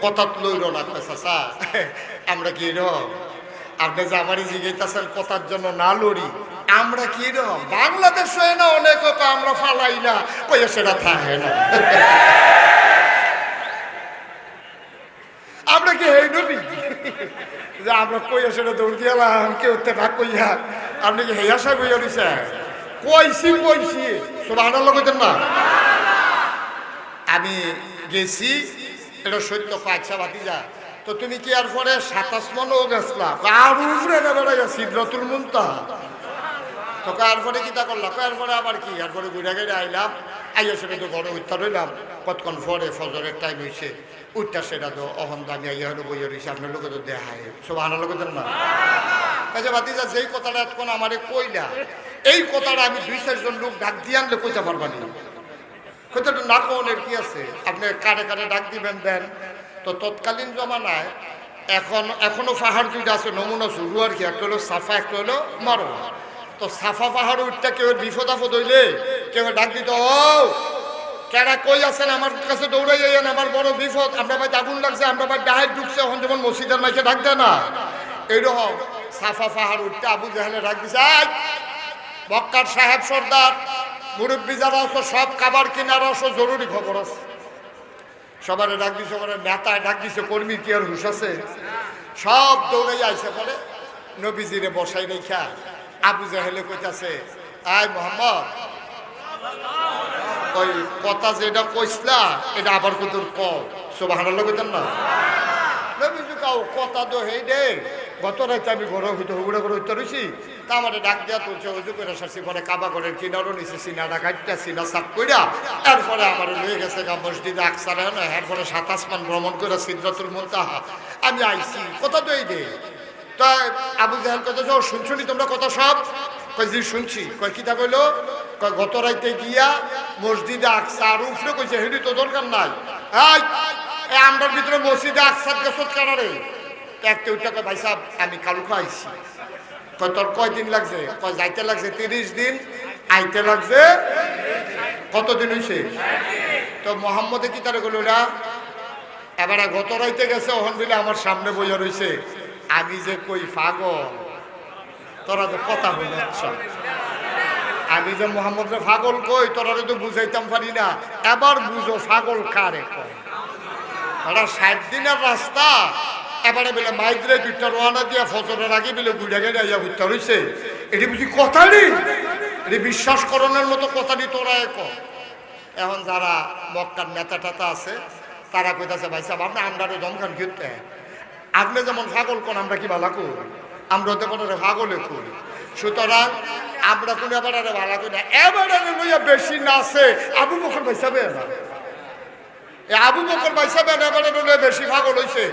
S1: কথা লইল না। চাচা আমরা কি রকম, আপনি যে আমারই জিজ্ঞাসা কথার জন্য না লড়ি, আমরা কি রকম বাংলাদেশ হয় না অনেক আমরা ফালাই না, কইয়া সেটা থাকে না। আমরা কি হেই নবী যে আমরা কইয়া সেটা দৌড় দিয়ালাম কেউ না কইয়া? আপনি কি হেই আশা কইয়া দিছে? কইছি সুবহানাল্লাহ কইতেন না? আমি গেছি, এটা সত্য। আচ্ছা ভাতিজা তো তুমি কি আর পরে 27 মনও গেছলা? আর উপরে বেড়ে গেছি সিদরাতুল মুনতাহা। তো কার পরে কিতা করলাম? কার পরে আবার কি আর পরে ঘুরে ঘুরে আইলাম, আইয়া সেটা তো ঘরে উত্তর হইলাম। কতক্ষণ পরে ফজরের টাইম হয়েছে, উঠটা সেটা তো অহন দামি আইয়া হলো বইয়া রয়েছে, আপনার লোকে তো দেখায় সুবহানাল্লাহ কইতেন না? কাজে ভাতিজা যেই কথাটা এতক্ষণ আমারে কইলা, এই কথাটা আমি 2-4 জন লোক ডাক দিয়ে আনলে কইতে পারবানি। কথাটা না কোনের কি আছে, আপনি কারে কারে ডাক দিবেন দেন। তো তৎকালীন জমানায় এখনো পাহাড় দুইটা আছে, নমুনা শুরু আর কি, একটা হলো সাফা একটা হলো মারওয়া। তো সাফা পাহাড় উঠতে কেউ বিপদ আপদ হইলে কেউ ডাক দিত, ও কেডা কই আছেন, আমার কাছে দৌড়াই যাইয়েন, আমার বড় বিপদ, আমরা ভাই আগুন লাগছে, আমরা ভাই ডাহাই ঢুকছে, এখন যেমন মসজিদের মাইকে ডাক দেয় না, এইরকম সাফা পাহাড় উঠতে আবু জাহেলে ডাক দিছে, মক্কার সাহেব সর্দার মুরব্বী যারা আছো সব খাবার কিনার আসো, জরুরি খবর আছে। সবারে ডাক দিছে, সবার নেতায় ডাক দিছে, কর্মী কি আর হুশ আছে, সব দৌড়ে আইসে পরে নবীজিরে বসাই রেখা আবু জাহেলে কইতাছে, আয় মোহাম্মদ, ওই কথা যেটা কইসলা এটা আবার কত কও, সুবহানাল্লাহ কইতেন না? নবীজি কাও কথা তো হেই দে, গত রাতে আমি ঘরে হইতে হুগুড়া করে হইতে রয়েছি, তা আমার ডাক দেওয়া তুলছে, উজু করে সারছি, পরে কাবা ঘরের কিনারও নিচে সিনাটা কাটটা সিনা সাফ কইরা এরপরে আমার লয়ে গেছে গা মসজিদে আকসারে, এরপরে 7 আসমান ভ্রমণ করে সিদরাতুল মুনতাহা আমি আইছি, কথা তো এই দে। তাই আবু জাহেল কথা শুনছুনি তোমরা কথা সব? কই জি শুনছি। কয় কিতা কইলো? কয় গত রাইতে গিয়া মসজিদে আকসা আর উপরে কইছে হেডি তো দরকার নাই, এই আমরার ভিতরে মসজিদে আকসার গেছত কানারে একটা উঠা, কয় ভাই সাহেব আমি কালুকা আইছি। কয় তোর কয়দিন লাগছে? কয় যাইতে লাগছে 30 দিন, আইতে লাগছে কতদিন হইছে? তো মোহাম্মদে কি তারে কইল না, এবারে গত রাইতে গেছে, ওহন দিলে আমার সামনে বইয়া রইছে, আমি যে কই পাগল, তোরা তো কথা হইল, আমি যে মোহাম্মদরে পাগল কই তোরা তো বুঝাইতাম পারি না, এবার বুঝো পাগল কারে কয়। 60 দিনের রাস্তা, এবারে বলে মাইদ্রে 2টা রোয়ানা দিয়া ফজরের আগে বলে গুড়া গেলে আইয়া ঘুরতে রইছে, এটি বুঝি কথা নেই, এটি বিশ্বাস করণের মতো কথা নেই তোরা এক। এখন যারা মক্কার নেতা টেতা আছে তারা কইতাছে, ভাই সাহেব আপনি আমরারে দমখান ঘিরতে, আপনি যেমন পাগল কোন আমরা কি ভালো করি, আমরা তো কোনো পাগলে করি, সুতরাং আমরা কোনো এবারে ভালো করি না, এবারে লইয়া বেশি নাচে আবু বকর ভাই সাহেব না, আবু বকর ভাই সাহেব এবারে লইয়া বেশি পাগল হইছে,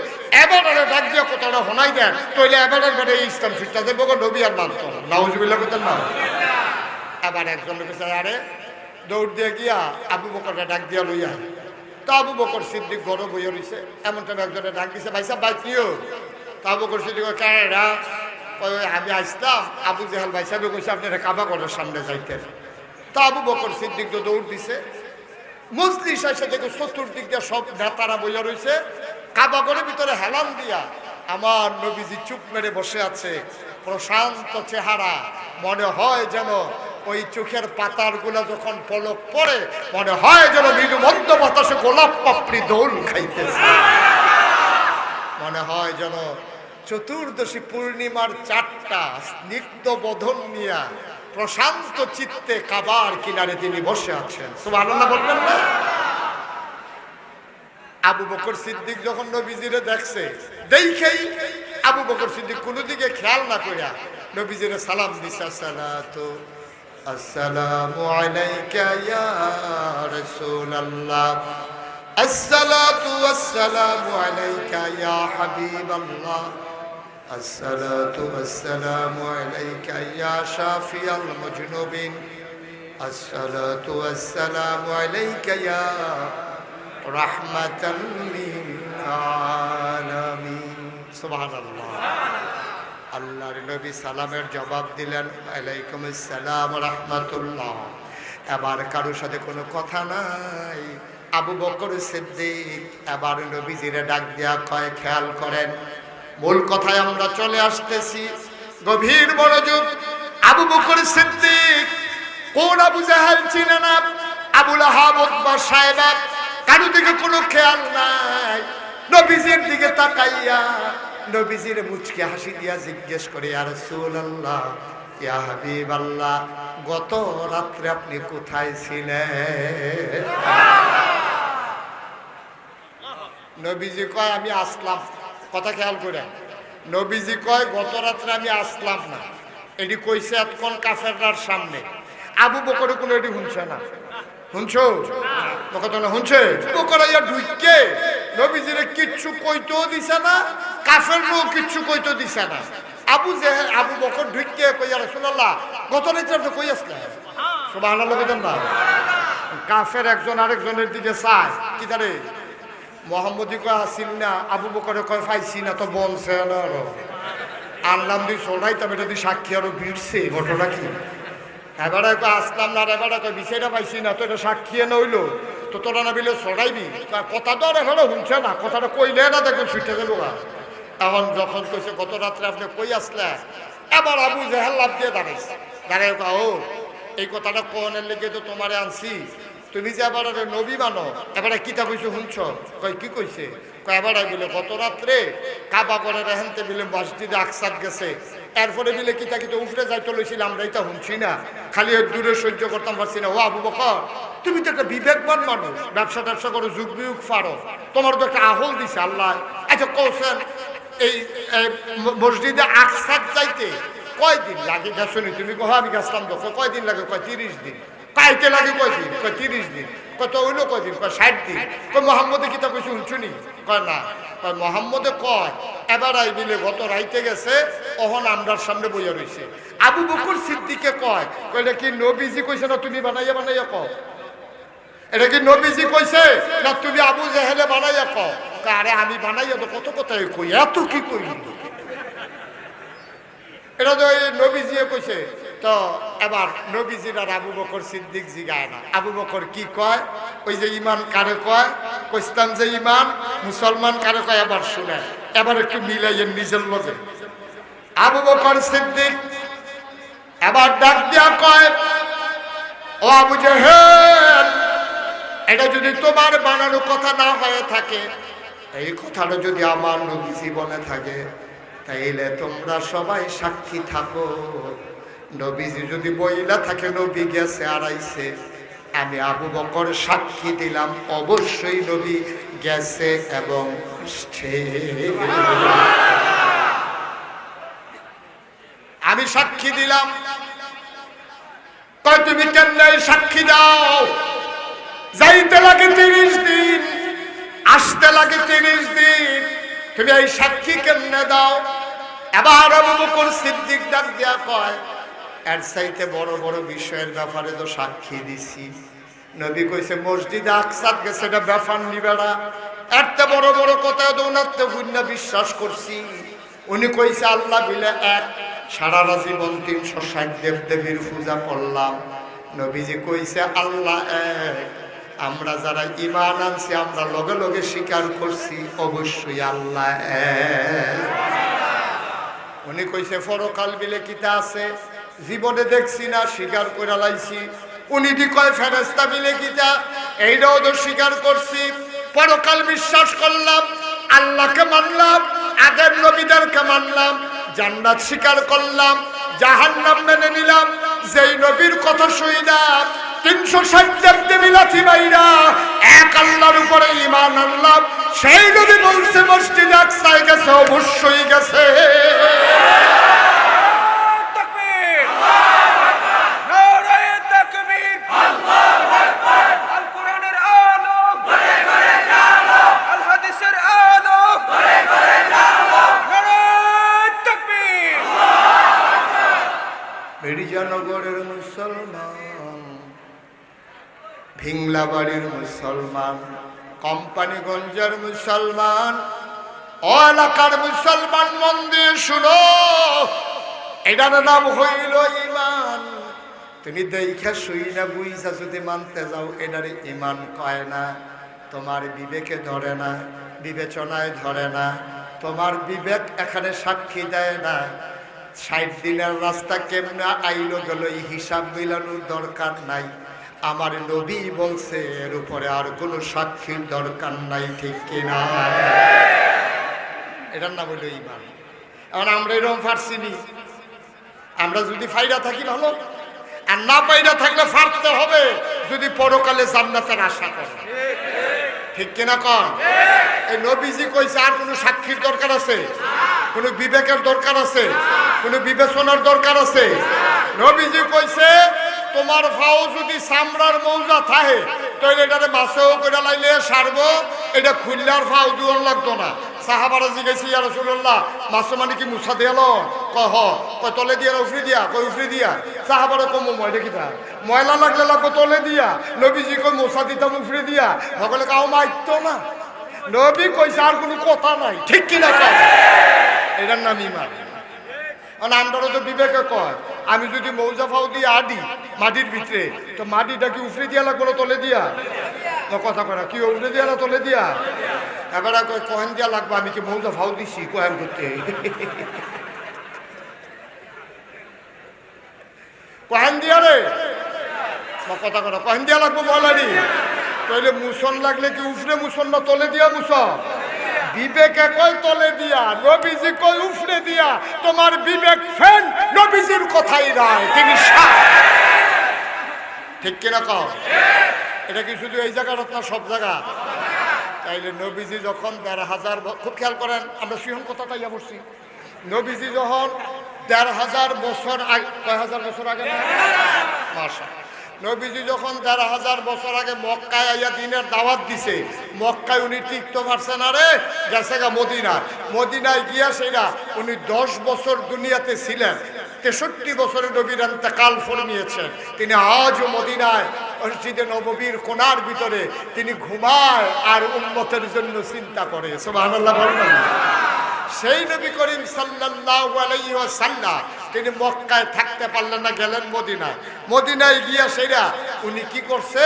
S1: এবারে ডাক দিয়া কথাটা শোনাই দেন, তইলে এবারে বারে ইসলাম শিক্ষা দেব নবী আর মানত নাউজুবিল্লাহ কইতেন না। এবার একজন কইছে, আরে দৌড় দিয়ে গিয়া আবু বকরকে ডাক দিয়া লইয়া, তো আবু বকর সিদ্দিক ঘরে বইয়া রইছে, এমন টাইম একজনে ডাক দিছে, ভাই সাহেব বাইক নিও। তো আবু বকর সিদ্দিক কেডা? আমি আসলাম, আবু জাহেল ভাই সাহেব কইছে আপনারা কাবা ঘরের সামনে যাইতেন। তো আবু বকর সিদ্দিক তো দৌড় দিছে, মজলিস এসে দেখো চতুর্দিক দিয়ে সব নেতারা বইয়া রইছে, কাবা ঘরের ভিতরে হেলান দিয়া আমার নবীজি চুপ মেরে বসে আছে, প্রশান্ত চেহারা, মনে হয় যেন ওই চোখের পাতার গুলা যখন পলক পড়ে মনে হয় যেন মৃদু মন্দ বাতাসে গোলাপ পাপড়ি দোল খাইতেছে, মনে হয় যেন চতুর্দশী পূর্ণিমার 4টা স্নিগ্ধ বদন নিয়া প্রশান্ত চিত্তে কাবার কিনারে তিনি বসে আছেন। সুবহানাল্লাহ বলবেন না? আবু বকর সিদ্দিক যখন নবীজিরে দেখছে, দেখেই আবু বকর সিদ্দিক কোনো দিকে খেয়াল না করিয়া নবীজিরে সালাম দিছে, আসসালামু আলাইকা ইয়া রাসূলুল্লাহ, আসসালাতু ওয়াসসালামু আলাইকা ইয়া হাবিবাল্লাহ, আসসালাতু ওয়াসসালামু আলাইকা ইয়া শাফিয়াল মুজনুবিন, আসসালাতু ওয়াসসালামু আলাইকা ইয়া রাহমাতাল লিল আলামিন। সুবহানাল্লাহ। আল্লাহর নবী সালামের জবাব দিলেন, আলাইকুম আসসালাম রাহমাতুল্লাহ। এবার কারোর সাথে কোনো কথা নাই। আবু বকর সিদ্দিক এবার নবীজিরে ডাক দিয়া কয়, খেয়াল করেন, মূল কথায় আমরা চলে আসতেছি, গভীর মনোযোগ। আবু বকর সিদ্দিক কোন আবু জাহেল চিনে না, আবু লাহাব, উতবা, সায়বা, কারো দিকে কোনো খেয়াল নাই। নবীজির দিকে তাকাইয়া নবীজির মুচকে হাসি দিয়া জিজ্ঞেস করে, ইয়া রাসূলুল্লাহ, ইয়া হাবিবাল্লাহ, গত রাত্রে আপনি কোথায় ছিলেন? নবীজি কয়, আমি আসলাম। কথা খেয়াল করে, নবীজি কয় গত রাত্রে আমি আসলাম না, এটি কইছে এতক্ষণ কাফেররার সামনে। আবু বকর কোনো এটি শুনছে না, শুনছো কথা না শুনছে? বকর আইয়া ঢুকে নবীজিরে কিচ্ছু কইতেও দিছে না, কাফেররাও কিচ্ছু কইতেও দিছে না। আবু বকর ঢুকে কই, ইয়া রাসূলুল্লাহ, গত রাত্রে আপনি কই আসলেন? সুবহানাল্লাহ বলেন না? কাফের একজন আরেকজনের দিকে চায়, কি জানে মোহাম্মদী কয় আসিল না, আবু বকরে কয় পাইছি না, তো বলছে না। আনলাম তুই চড়াই তবে এটা তুই সাক্ষী আরো ভিড়ছে ঘটনা কি এবারে আসলাম না এবারে বিষয়টা পাইছি না তো এটা সাক্ষী নইলো তো তোরা না বিলে চড়াইবি কথা তো আর এখনো শুনছে না কথাটা কইলে না দেখুন ছুটে গেল এখন যখন কইছে গত রাত্রে আপনি কই আসলে এবার আবু জেহেল লাভ দিয়ে দাঁড়াইছে দাঁড়াই ও এই কথাটা কোনের লেগে তো তোমারে আনছি তুমি যে এবার নবী মানো এবারে কিতা কইছো শুনছ কই কি কইছে এবারে বিলে গত রাত্রে কাবা করে রেহেনতে বিলে মসজিদে আকসাদ গেছে এরপরে বিলে কিতা কিতা উফরে যাইতে লইছিল আমরা এটা শুনছি না খালি দূরে সহ্য করতাম পারছি না ও আবু বকর তুমি তো একটা বিবেকবান মানুষ ব্যবসা ট্যাবসা করো যুগ বিয়োগ পারো তোমার তো একটা আহল দিছে আল্লাহ আচ্ছা কৌশল এই মসজিদে আকসাদ যাইতে কয়দিন লাগে শুনি তুমি কহ আমি গেছিলাম তো কয়দিন লাগে কয় 30 দিন কাইতে লাগে কয়দিন কয় 30 দিন কত হইলো কয়দিন কয় 60 দিন কয় মোহাম্মদে কিতা কইছে শুনছুনি কয় না কয় মোহাম্মদে কয় এবার আই বিলে গত রাইতে গেছে অহন আমরার সামনে বইয়া রইছে আবু বকর সিদ্দিকে কয় কইলে কি নবীজি কইছে না তুমি বানাইয়া বানাইয়া কও এটা কি নবীজি কইছে না তুমি আবু জেহেলে বানাইয়া কও আরে আমি বানাইয়া তো কত কথাই কই এত কি কইলি এটা তো নবীজি কইছে তো এবার নবীজির আর আবু বকর সিদ্দিক জিগায় না আবু বকর কি কয় ওই যে ইমান কারে কয় কইস্তাম যে ইমান মুসলমান কারে কয় এবার শুনে এবার একটু মিলাইয়েন নিজের লগে আবু বকর সিদ্দিক এবার ডাক দিয়া কয় ও আবু জেহেল এটা যদি তোমার বানানো কথা না হয়ে থাকে এই কথাটা যদি আমার নবী জীবনে থাকে তাইলে তোমরা সবাই সাক্ষী থাকো নবীজি যদি বইলা থাকে নবী গেছে আড়াইছে আমি আবু বকর সাক্ষী দিলাম অবশ্যই নবী গেছে এবং আমি সাক্ষী দিলাম কয় তুমি কেমনে সাক্ষী দাও যাইতে লাগে 30 দিন আসতে লাগে 30 দিন তুমি এই সাক্ষী কেমনে দাও এবার আবু বকর সিদ্দিক ডাক দিয়া কয় এর চাইতে বড় বড় বিষয়ের ব্যাপারে তো সাক্ষী দিছি নবী কইছে মসজিদে আকসাদ গেছে এটা ব্যাপার নিবেড়া এত বড় বড় কথা তো উনাতে গুণা বিশ্বাস করছি উনি কইছে আল্লাহ বিলে এক সারা জীবন 360 দেব দেবীর পূজা করলাম নবীজি কইছে আল্লাহ এক আমরা যারা ঈমান আনছি আমরা লগে লগে স্বীকার করছি অবশ্যই আল্লাহ এক উনি কইছে পরকাল বিলে কিতা আছে জীবনে দেখছি না স্বীকার করে লাইছি উনি দি কয় ফেরেশতা বিলে কিতা এইটাও তো স্বীকার করছি পরকাল বিশ্বাস করলাম আল্লাহকে মানলাম আগের নবীদেরকে মানলাম জান্নাত স্বীকার করলাম জাহান্নাম মেনে নিলাম যেই নবীর কথা শুইলাম 360 দেবী লাথি মাইরা এক আল্লাহর উপরে ঈমান আনলাম সেই নবী বলছে মসজিদে আকসায় গেছে অবশ্যই গেছে মির্জানগরের মুসলমান ভিংলাবাড়ির মুসলমান কোম্পানিগঞ্জের মুসলমান ও এলাকার মুসলমান মন দিয়ে শুনো এটার নাম হইল ঈমান তুমি দেখা শুই না বুঝা যদি মানতে যাও এটারে ঈমান কয় না তোমার বিবেকে ধরে না বিবেচনায় ধরে না তোমার বিবেক এখানে সাক্ষী দেয় না 60 দিনের রাস্তা কেমনে আইলো গেল এই হিসাব মিলানোর দরকার নাই আমার নবী বলছে এর উপরে আর কোনো সাক্ষীর দরকার নাই ঠিক কিনা এটার নাম হইল ঈমান এখন আমরা এরকম ফারসিনি আমরা যদি ফায়দা থাকি ভালো আর না ফায়দা থাকলে ফারতে হবে যদি পরকালে জান্নাতের আশা করে ঠিক কিনা কন এই নবীজি কইছে আর কোনো সাক্ষীর দরকার আছে কোনো বিবেকের দরকার আছে কোনো বিবেচনার দরকার আছে নবীজি কইছে তোমার ফাও যদি চামড়ার মৌজা থাকে তাহলে এটারে মাছেও করে লাইলে সারবো এটা খুললার ফাও দুয়ার লাগতো না সাহাবারা জিজ্ঞেস ইয়া রাসূলুল্লাহ মাছ মানে কি মুছা দিয়াল কহ কয় তলে দিয়া উফরি দিয়া কয় উফরি দিয়া সাহাবারা কম ময়লা কিতা ময়লা লাগলে লাগবো তলে দিয়া নবীজি কই মুছা দিতাম উফরি দিয়া সকলে কাউ মাইতো না নবী কইছে আর কোনো কথা নাই ঠিক কিনা কয় এটার নাম ঈমান আমরাও তো বিবেকে কয় আমি যদি মৌজা ফাউ দিয়ে আডি মাটির ভিতরে তো মাটিটা কি উফরে দিয়া লাগবো না তলে দিয়া কথা করা কি উফরে দিয়া না তলে দিয়া এবার কয়েন দিয়া লাগবো আমি কি মৌজা ফাউ দিছি কয়েন করতে কয়েন দিয়া রে কথা করা কয়েন দিয়া লাগবো বলারি তাহলে মুসন লাগলে কি উফরে মুসন না তলে দিয়া মুসন বিবেকে কই তলে দিয়া নবীজি কই উফরে দিয়া তোমার বিবেক ফেন নবীজির কথাই রায় তিনি ঠিক কিনা কও এটা কি শুধু এই জায়গার না সব জায়গা তাইলে নবীজি যখন ১,৫০০ খুব খেয়াল করেন আমরা সিংহ কথাটা ইয়া বলছি নবীজি যখন ১,৫০০ বছর আগে কয় হাজার বছর আগে না মাশাআল্লাহ নবীজি যখন ১,৫০০ বছর আগে মক্কায় আইয়া দিনের দাওয়াত দিছে মক্কায় উনি টিকতে পারছে না রে গেছে গা মদিনায় গিয়া সেরা উনি ১০ বছর দুনিয়াতে ছিলেন ৬৩ বছরে নবীর ইন্তেকাল ফরমিয়েছেন তিনি আজও মদিনায় মসজিদে নববীর কোণার ভিতরে তিনি ঘুমায় আর উম্মতের জন্য চিন্তা করে সুবহানাল্লাহ বলবেন সেই নবী করিম সাল্লাল্লাহু আলাইহি ওয়াসাল্লাম তিনি মক্কায় থাকতে পারলেন না গেলেন মদিনায় গিয়া সেরা উনি কি করছে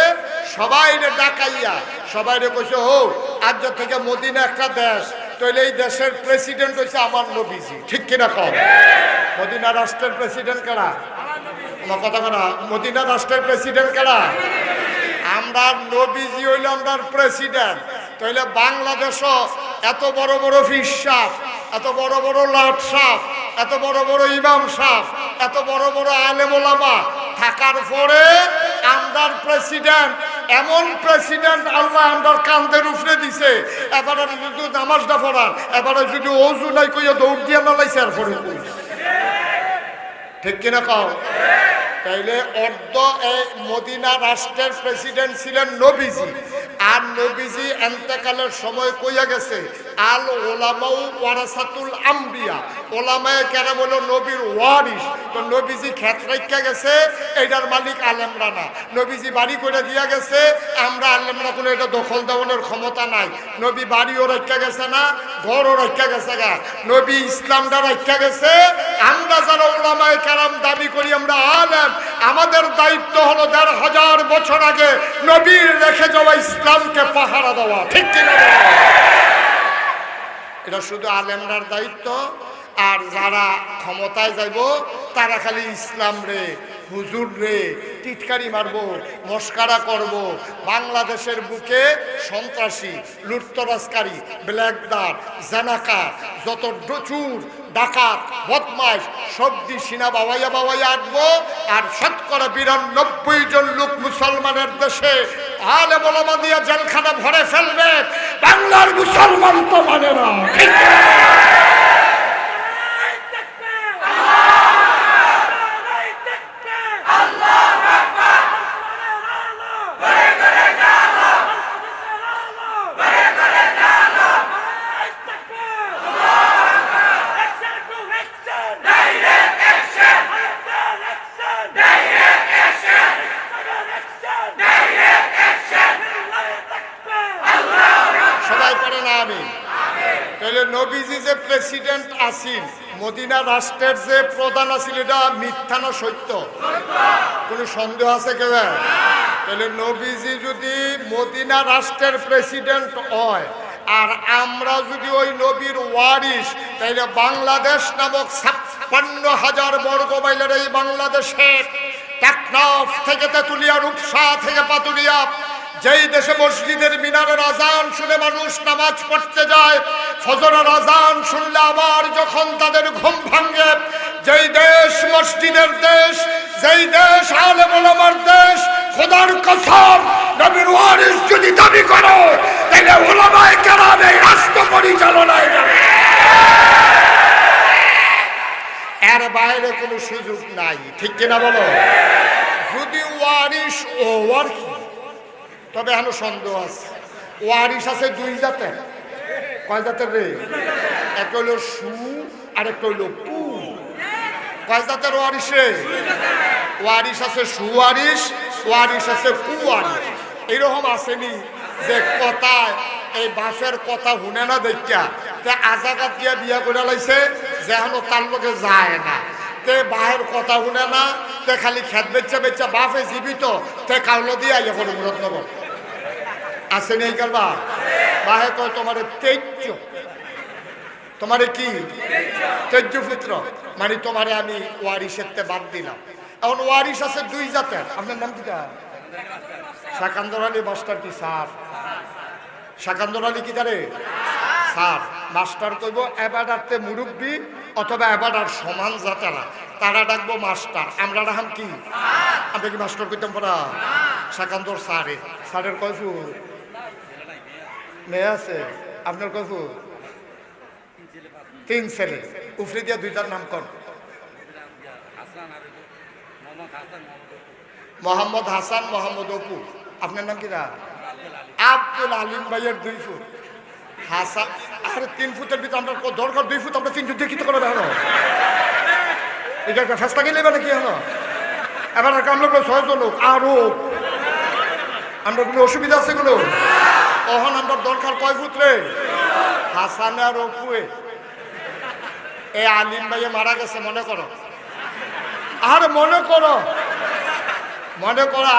S1: সবাইরে ডাকাইয়া সবাইরে কইছে ও আজ থেকে মদিনা একটা দেশ তাইলে এই দেশের প্রেসিডেন্ট হইছে আমার নবীজি ঠিক কিনা কও মদিনা রাষ্ট্রের প্রেসিডেন্ট কারা আমার কথা করা মদিনা রাষ্ট্রের প্রেসিডেন্ট কারা আমরা নবীজি হইল আমরা প্রেসিডেন্ট তাইলে বাংলাদেশও এত বড় বড় ফিস সাহ এত বড় বড় লাট সাহ এত বড় বড় ইমাম সাহ এত বড় বড় আলেম ওলামা থাকার পরে আমরার প্রেসিডেন্ট এমন প্রেসিডেন্ট আল্লাহ আমরার কান্দের উপরে দিছে এবারে যদি নামাজটা পড়ান এবারে যদি ওযু নাই কইয়া দৌড় দিয়া নালাইছে আর পরে ঠিক কিনা কও তাইলে অর্ধ এই মদিনা রাষ্ট্রের প্রেসিডেন্ট ছিলেন নবীজি আর নবীজি ইন্তেকালের সময় কইয়া গেছে আল উলামাউ ওয়ারাসাতুল আম্বিয়া ওলামায়ে কেরাম হলো নবীর ওয়ারিস তো নবীজি ক্ষেত রাইখা গেছে এটার মালিক আলেমরা না নবীজি বাড়ি করে দিয়া গেছে আমরা আলেমরা কোনো এটা দখল দেওয়ানোর ক্ষমতা নাই নবী বাড়িও রাইখা গেছে না ঘরও রাইখা গেছে গা নবী ইসলামটা রাইখা গেছে আমরা যারা ওলামায়ে কেরাম দাবি করি আমরা আলেম আমাদের দায়িত্ব হলো ১,৫০০ বছর আগে নবীর রেখে যাওয়া ইসলামকে পাহারা দেওয়া ঠিক কিনা এটা শুধু আলেমরার দায়িত্ব আর যারা ক্ষমতায় যাইব তারা খালি ইসলাম রে হুজুর রে টিটকারি মারবো মস্কারা করব বাংলাদেশের বুকে সন্ত্রাসী লুটতরাজকারী ব্ল্যাকদার জানাকার যত চুর ডাকাত বদমাইশ সবদি সিনা বাবাইয়া আটবো আর শতকরা ৯২ জন লোক মুসলমানের দেশে আলেম ওলামা দিয়া জেলখানা ভরে ফেলবে বাংলার মুসলমান তো মানে না নবীজি যে প্রেসিডেন্ট আছেন মদিনা রাষ্ট্রের যে প্রধান আছেন এটা মিথ্যা না সত্য কোনো সন্দেহ আছে কেউ তাহলে নবীজি যদি মদিনা রাষ্ট্রের প্রেসিডেন্ট হয় আর আমরা যদি ওই নবীর ওয়ারিস তাহলে বাংলাদেশ নামক ৫৬,০০০ বর্গ মাইলের এই বাংলাদেশে টেকনাফ থেকে তেতুলিয়া রূপসা থেকে পাতুলিয়া যেই দেশে মসজিদের মিনারের আজান শুনে মানুষ নামাজ পড়তে যায় ফজরের আজান শুনলে আবার যখন তাদের ঘুম ভাঙে যেই দেশ মসজিদের দেশ যেই দেশ আলেম ওলামার দেশ খোদার কসম নবীর ওয়ারিস যদি দাবি করো তাহলে ওলামায়ে কেরাম এই রাষ্ট্র পরিচালনায় যাবে এর বাইরে কোনো সুযোগ নাই ঠিক কিনা বলো যদি ওয়ারিস ও ওয়ারিস তবে এখনো সন্দেহ আছে ওয়ারিস আছে ২ জাতের কয় জাতের রে একটা হলো সু আর একটা হলো পু কয় জাতের ওয়ারিস রে ওয়ারিস আছে সুওয়ারিস ওয়ারিস আছে কুওয়ারিস এরকম আসেনি যে কথায় এই বাপের কথা শুনে না দেখা তে আজাকাত দিয়া বিয়া করে লাইছে যেন তার লোকে যায় না তে বাহের কথা শুনে না তে খালি খেত বেচা বেচা বাপে জীবিত তে কাউলো দিয়ে আইয়া করে মুরত নব আছে নেই কারবা বাহে কয় তোমার তেজ্য তোমারে কি তেজ্য পুত্র মানে তোমারে আমি ওয়ারিসের তে বাদ দিলাম এখন ওয়ারিস আছে দুই জাতের আপনার নাম কিটা শাকান্দর আলী মাস্টার কি স্যার শাকান্দর আলী কি জানে স্যার মাস্টার কইব এবাডারতে মুরব্বী অথবা এবাডার সমান জাতেরা তারা ডাকবো মাস্টার আমরা রাহাম কি আমরা কি মাস্টার কইতাম পড়া শাকান্দর স্যারের স্যারের কয় ফুট মেয়ে আছে আপনার কয় ফুট তিন ছেলে উফরে দিয়া দুইটার নাম কর মোহাম্মদ হাসান মোহাম্মদ অপু আপনার নাম কি রা আব্দুল আলিম ভাইয়ের 2 ফুট হাসান আরে 3 ফুটের ভিতরে আমরা দরকার 2 ফুট আমরা 3 ফুট দেখিতে করে দেখানো এটা একটা ফেস্তা গেলে মানে কি হলো এবার আমরা 6 জন লোক আরো আমরা কোনো অসুবিধা আছে কোনো তখন আমরা দরকার কয় ফুট রে হাসান আর অপুয়ে এই আলিম ভাইয়ে মারা গেছে মনে করো আর মনে করো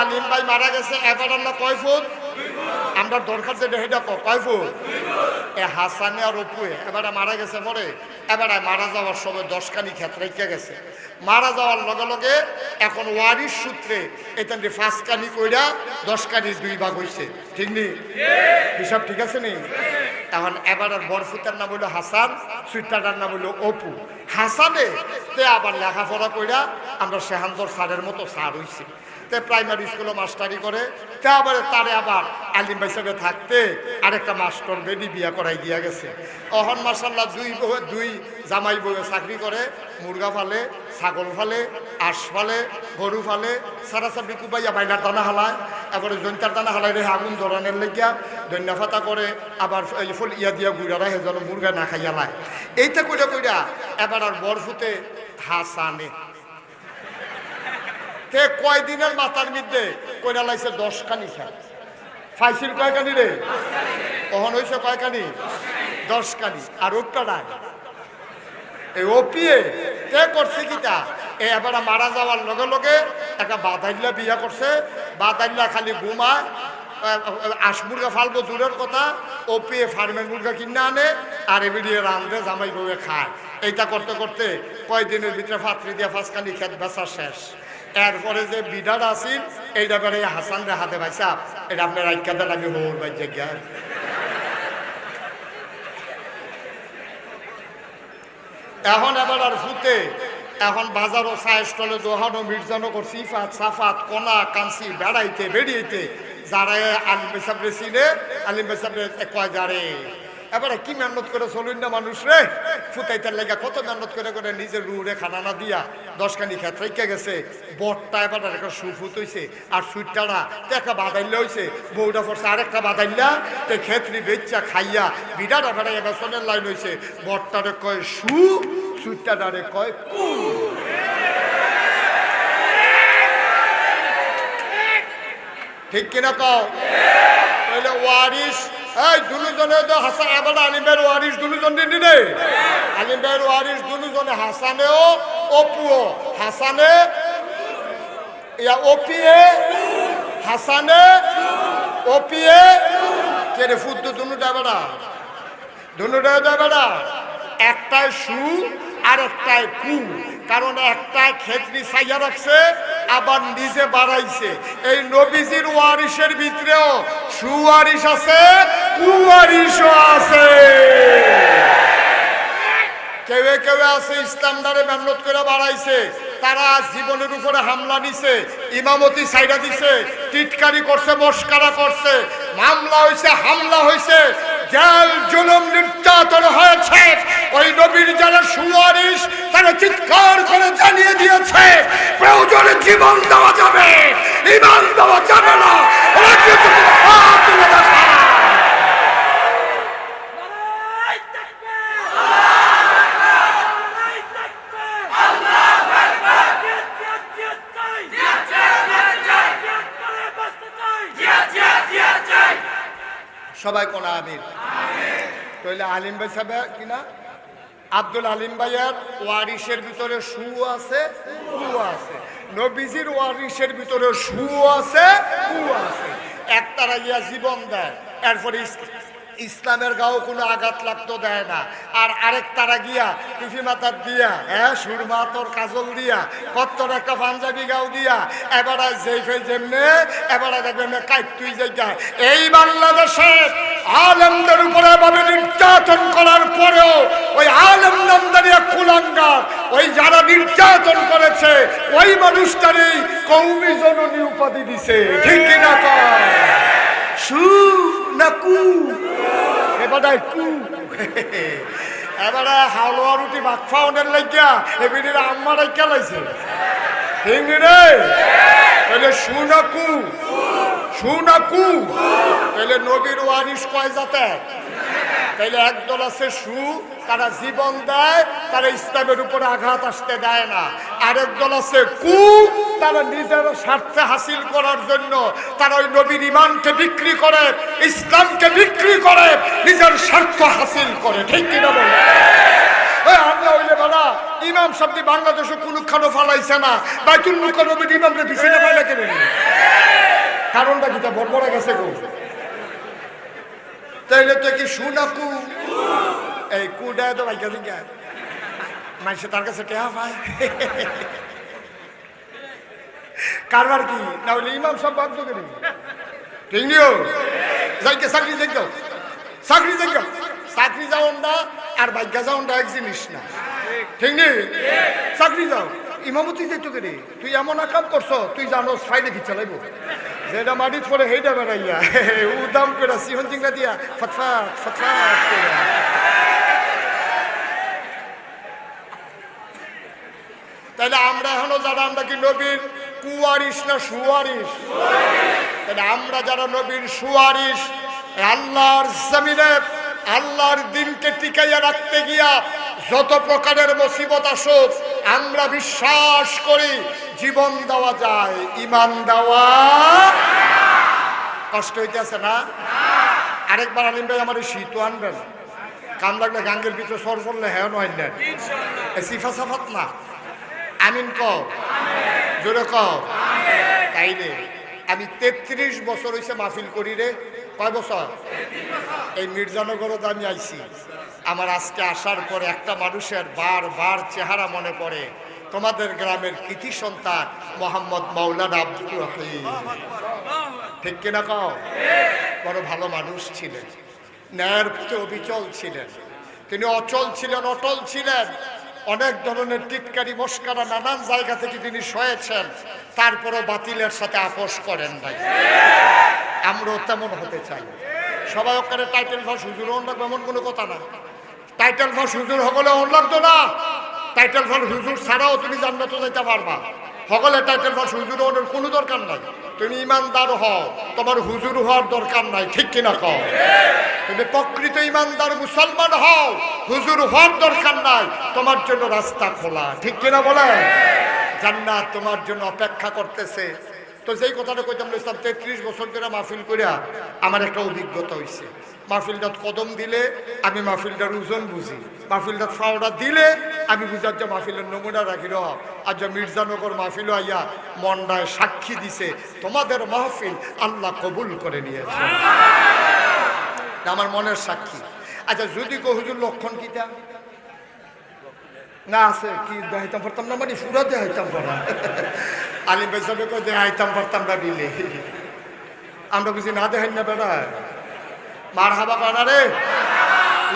S1: আলিম ভাই মারা গেছে এবার আমরা কয় ফুট আমরা দরকার যে এটা কয় ফুট এ হাসানে আর অপুয়ে এবারে মারা গেছে পরে এবারে মারা যাওয়ার সময় 10 কানি ক্ষেত রেখে গেছে মারা যাওয়ার লগে লগে এখন ওয়ারিশ সূত্রে এটা 5 কানি কইরা 10 কানি 2 ভাগ হইছে ঠিক নেই হিসাব ঠিক আছে নি এখন এবারে বরফুতার নাম হলো হাসান সুইটাটার নাম হলো অপু হাসানে তে আবার লেখাপড়া কইরা আমরা শেহান্দর স্যারের মতো স্যার হইছে তে প্রাইমারি স্কুলে মাস্টারি করে তে আবার তারে আবার আলিম ভাই সাহেব থাকতে আরেকটা মাস্টার বেডি বিয়া করাই দিয়া গেছে অহন মাশাআল্লাহ দুই জামাই বউ চাকরি করে মুরগা ফালে ছাগল ফালে আঁশ ফালে গরু ফালে সারাসাবি কুবাইয়া বাইলার দানা হালায় এবারে জৈন্তার দানা হালাই রে আগুন ধরানের লেগিয়া দৈন্য ফাতা করে আবার ফুল ইয়া দিয়া গুড়ারা হে যেন মুরগা না খাইয়া লায় এইটা কইরা কইরা এবার আর বরফুতে হাসানে তে কয় দিনের মাথার মধ্যে কইরা লাইছে 10 কানি খেত ফাইসিল কয় কানি রে কখন হইছে কয় কানি 10 কানি আর ওটা নাই এই ওপিয়ে তে করছে কিটা এবার মারা যাওয়ার লগে লগে একটা বাদাইল্লা বিয়া করছে বাদাইল্লা খালি ঘুমায় আঁশ মুরগা ফালবো দূরের কথা ওপিয়ে ফার্মের মুরগা কিনে আনে আর এবিডিয়ে রান্ধে জামাই বউয়ে খায় এইটা করতে করতে কয়দিনের ভিতরে ফাত্রি দিয়া 5 কানি খেত বেচা শেষ এরপরে যে বিডার আসিল এইটা বেড়ে হাসান রে হাতে পাইছা এটা আপনার রাইকা দেন আমি হোর বাই জায়গা এখন এবার আর ফুতে এখন বাজারও চায় স্টলে দোহানো মির্জানো করছি ইফাত সাফাত কোনা কাঞ্চি বেড়াইতে বেরিয়েতে যারা আলিম বেসাবরে চিনে আলিম বেসাবরে কয় যারে এবারে কি মেহনত করে চলুন না মানুষ রে ফুটাইতার লেগা কত মেহনত করে করে নিজের রুড়ে খানা না দিয়া 10 কানি খেত রেখে গেছে বটটা এবার একটা সুফুত হইছে আর সুইটারা একটা বাদাইল্লা হইছে বউটা পড়ছে আরেকটা বাদাইল্লা তে খেতরি বেচ্চা খাইয়া বিরাট এবারে এবার সোনের লাইন হইছে বটটারে কয় সুইটারে কয় কু ঠিক কিনা কও তাহলে ওয়ারিশ এই দুজনে তো হাসান এবার আলিমের ওয়ারিশ দুজন দিন নে আলিমের ওয়ারিশ দুজনে হাসানেও অপুও হাসানে ইয়া ওপিয়ে হাসানে ওপিয়ে কেরে ফুদ্দু দুনুটা বেড়া একটাই সু আর একটাই কু কারণ একটা খেতরি ছাইয়া রাখছে আবার নিজে বাড়াইছে এই নবীজির ওয়ারিশের ভিতরেও সুওয়ারিশ আছে কুওয়ারিশও আছে কেউ কেউ আছে ইসলাম দ্বারে মেহনত করে বাড়াইছে তারা জীবনের উপরে হামলা নিছে ইমামতি সাইডা দিছে টিটকারি করছে মস্কারা করছে মামলা হয়েছে হামলা হয়েছে জেল জুলুম নির্যাতন হয়েছে ওই নবীর যারা সুওয়ারিশ তারা চিৎকার করে জানিয়ে দিয়েছে প্রয়োজনে জীবন দেওয়া যাবে ইমান দেওয়া যাবে না সবাই কোন আমিন। তাহলে আলিম ভাই সাহেব কিনা আব্দুল আলিম ভাইয়ের ওয়ারিসের ভিতরে সু আছে, কু আছে। নবীজির ওয়ারিসের ভিতরে সু আছে, কু আছে। একতারা গিয়া জীবন দেয়, এরপরে ইসলামের গাও কোনো আঘাত লাগতো দেয় না। আর আরেক তারা গিয়া টুফি মাথার দিয়া, হ্যাঁ, সুরমা তোর কাজল দিয়া, কত্তর একটা পাঞ্জাবি গাও দিয়া, এবারে যেই ফেল যেমনে এবারে দেখবেন কাইট তুই জায়গা। এই বাংলাদেশে আলেমদের উপরে ভাবে নির্যাতন করার পরেও ওই আলেম নামদারি এক কুলাঙ্গার, ওই যারা নির্যাতন করেছে ওই মানুষটারই কওমি জননী উপাধি দিছে। ঠিক কিনা কয়? সু না কু? এবারে কু। এবারে হালুয়া রুটি ভাত খাওয়ানোর লাগিয়া এবারে আম্মারাই খেলাইছে। ঠিক রে? তাহলে সু না কু? সু না কু? তাহলে নবীর ওয়ারিস কয় জাতের? তাইলে একদল আছে সু, তারা জীবন দেয়, তারা ইসলামের উপরে আঘাত আসতে দেয় না। আরেক দল আছে কু, তারা নিজের স্বার্থে হাসিল করার জন্য তারা ওই নবীর ইমানকে বিক্রি করে, ইসলামকে বিক্রি করে, নিজের স্বার্থ হাসিল করে। ঠিক কিনা বলে? আমরা হইলে বলা ইমাম শব্দ বাংলাদেশে কোন খানো ফালাইছে না, বাইতুল মুকাররমের ইমামরে পিছনে পাইলে কেন? কারণটা কি? তা বড় গেছে গো। তাইলে তো কি সুনাকু? এই কুডায় তো ভাইকা দিকা মানুষে তার কাছে টেহা পায়। কারবার কি না হলে ইমাম সব বাধ্য করি। ঠিক নিও যাইকে চাকরি যাই, চাকরি যাই, চাকরি যাওন না আর ভাগ্যা যাওন না এক জিনিস না। ঠিক নেই? চাকরি যাও, ইমামতি যাইতো কে? তুই এমন কাম করছো, তুই জানো ফাইলে কি চালাইব, যেটা মাটির পরে হেইটা বেড়াইয়া উদাম করে সিহন চিংড়া দিয়া ফটফাট ফটফাট করে। তাহলে আমরা এখনো যারা, আমরা কি নবীর কুয়ারিস না সুয়ারিস? তাহলে আমরা যারা নবীর সুয়ারিস, আল্লাহর জমিনে আল্লাহর দিনকে টিকাইয়া রাখতে গিয়া যত প্রকারের মুসিবত আসুক, আমরা বিশ্বাস করি জীবন দেওয়া যায়, ইমান দেওয়া। কষ্ট হইতেছে না? আরেকবার আলিম ভাই আমার শীত আনবেন, কাম লাগলে গাঙ্গের ভিতরে সর পড়লে হ্যাঁ নয় সিফা সাফাত না। আমিন কও, জোরে কও। তাইলে আমি 33 বছর হয়েছে মাহফিল করি রে। কয় বছর? এই মির্জানগরত আমি আইছি। আমার আজকে আসার পরে একটা মানুষের বারবার চেহারা মনে পড়ে, তোমাদের গ্রামের কৃতি সন্তান মোহাম্মদ মাওলানা আব্দুর রহিম। ঠিক কিনা কও? বড় ভালো মানুষ ছিলেন, ন্যায়ের প্রতি অবিচল ছিলেন, তিনি অচল ছিলেন, অটল ছিলেন। অনেক ধরনের টিটকারি মস্কারা নানান জায়গা থেকে তিনি সয়েছেন, তারপরও বাতিলের সাথে আপোষ করেন নাই। আমরাও তেমন হতে চাই। সবাই ওখানে টাইটেল ভাস হুজুর হন লাগবে এমন কোনো কথা না। টাইটেল ভাস হুজুর হগলে হন লাগতো না। টাইটেল ভাস হুজুর ছাড়াও তুমি জান্নাতে যেতে পারবা। হগলে টাইটেল ভাস হুজুর হওয়ার কোনো দরকার নাই। তুমি ইমানদার হও, তোমার হুজুর হওয়ার দরকার নাই। ঠিক কিনা কও? তুমি প্রকৃত ইমানদার মুসলমান হও, হুজুর হওয়ার দরকার নাই, তোমার জন্য রাস্তা খোলা। ঠিক কিনা বলে? জান্নাত তোমার জন্য অপেক্ষা করতেছে। তো যেই কথাটা কইতাম, 33 বছর ধরে মাহফিল করিয়া আমার একটা অভিজ্ঞতা হয়েছে। মাহফিলটাত কদম দিলে আমি মাহফিলটার ওজন বুঝি, মাহফিলটাত ফাওড়া দিলে আমি বুঝার যে মাহফিলের নমুনা রাখি। আজ মির্জানগর মাহফিল আইয়া মন্ডায় সাক্ষী দিছে তোমাদের মাহফিল আল্লাহ কবুল করে নিয়েছে, আমার মনের সাক্ষী। আচ্ছা যদি কো হুজুর লক্ষণ কিটা না আছে কি দেখাইতাম পারতাম না, মানে সুরা দেখাইতাম পড়া আলিম ভাই সাহেব কই দেখাইতাম পারতাম না দিলে আমরা বুঝি না দেখাই না বেড়া মার হাবা কানা রে।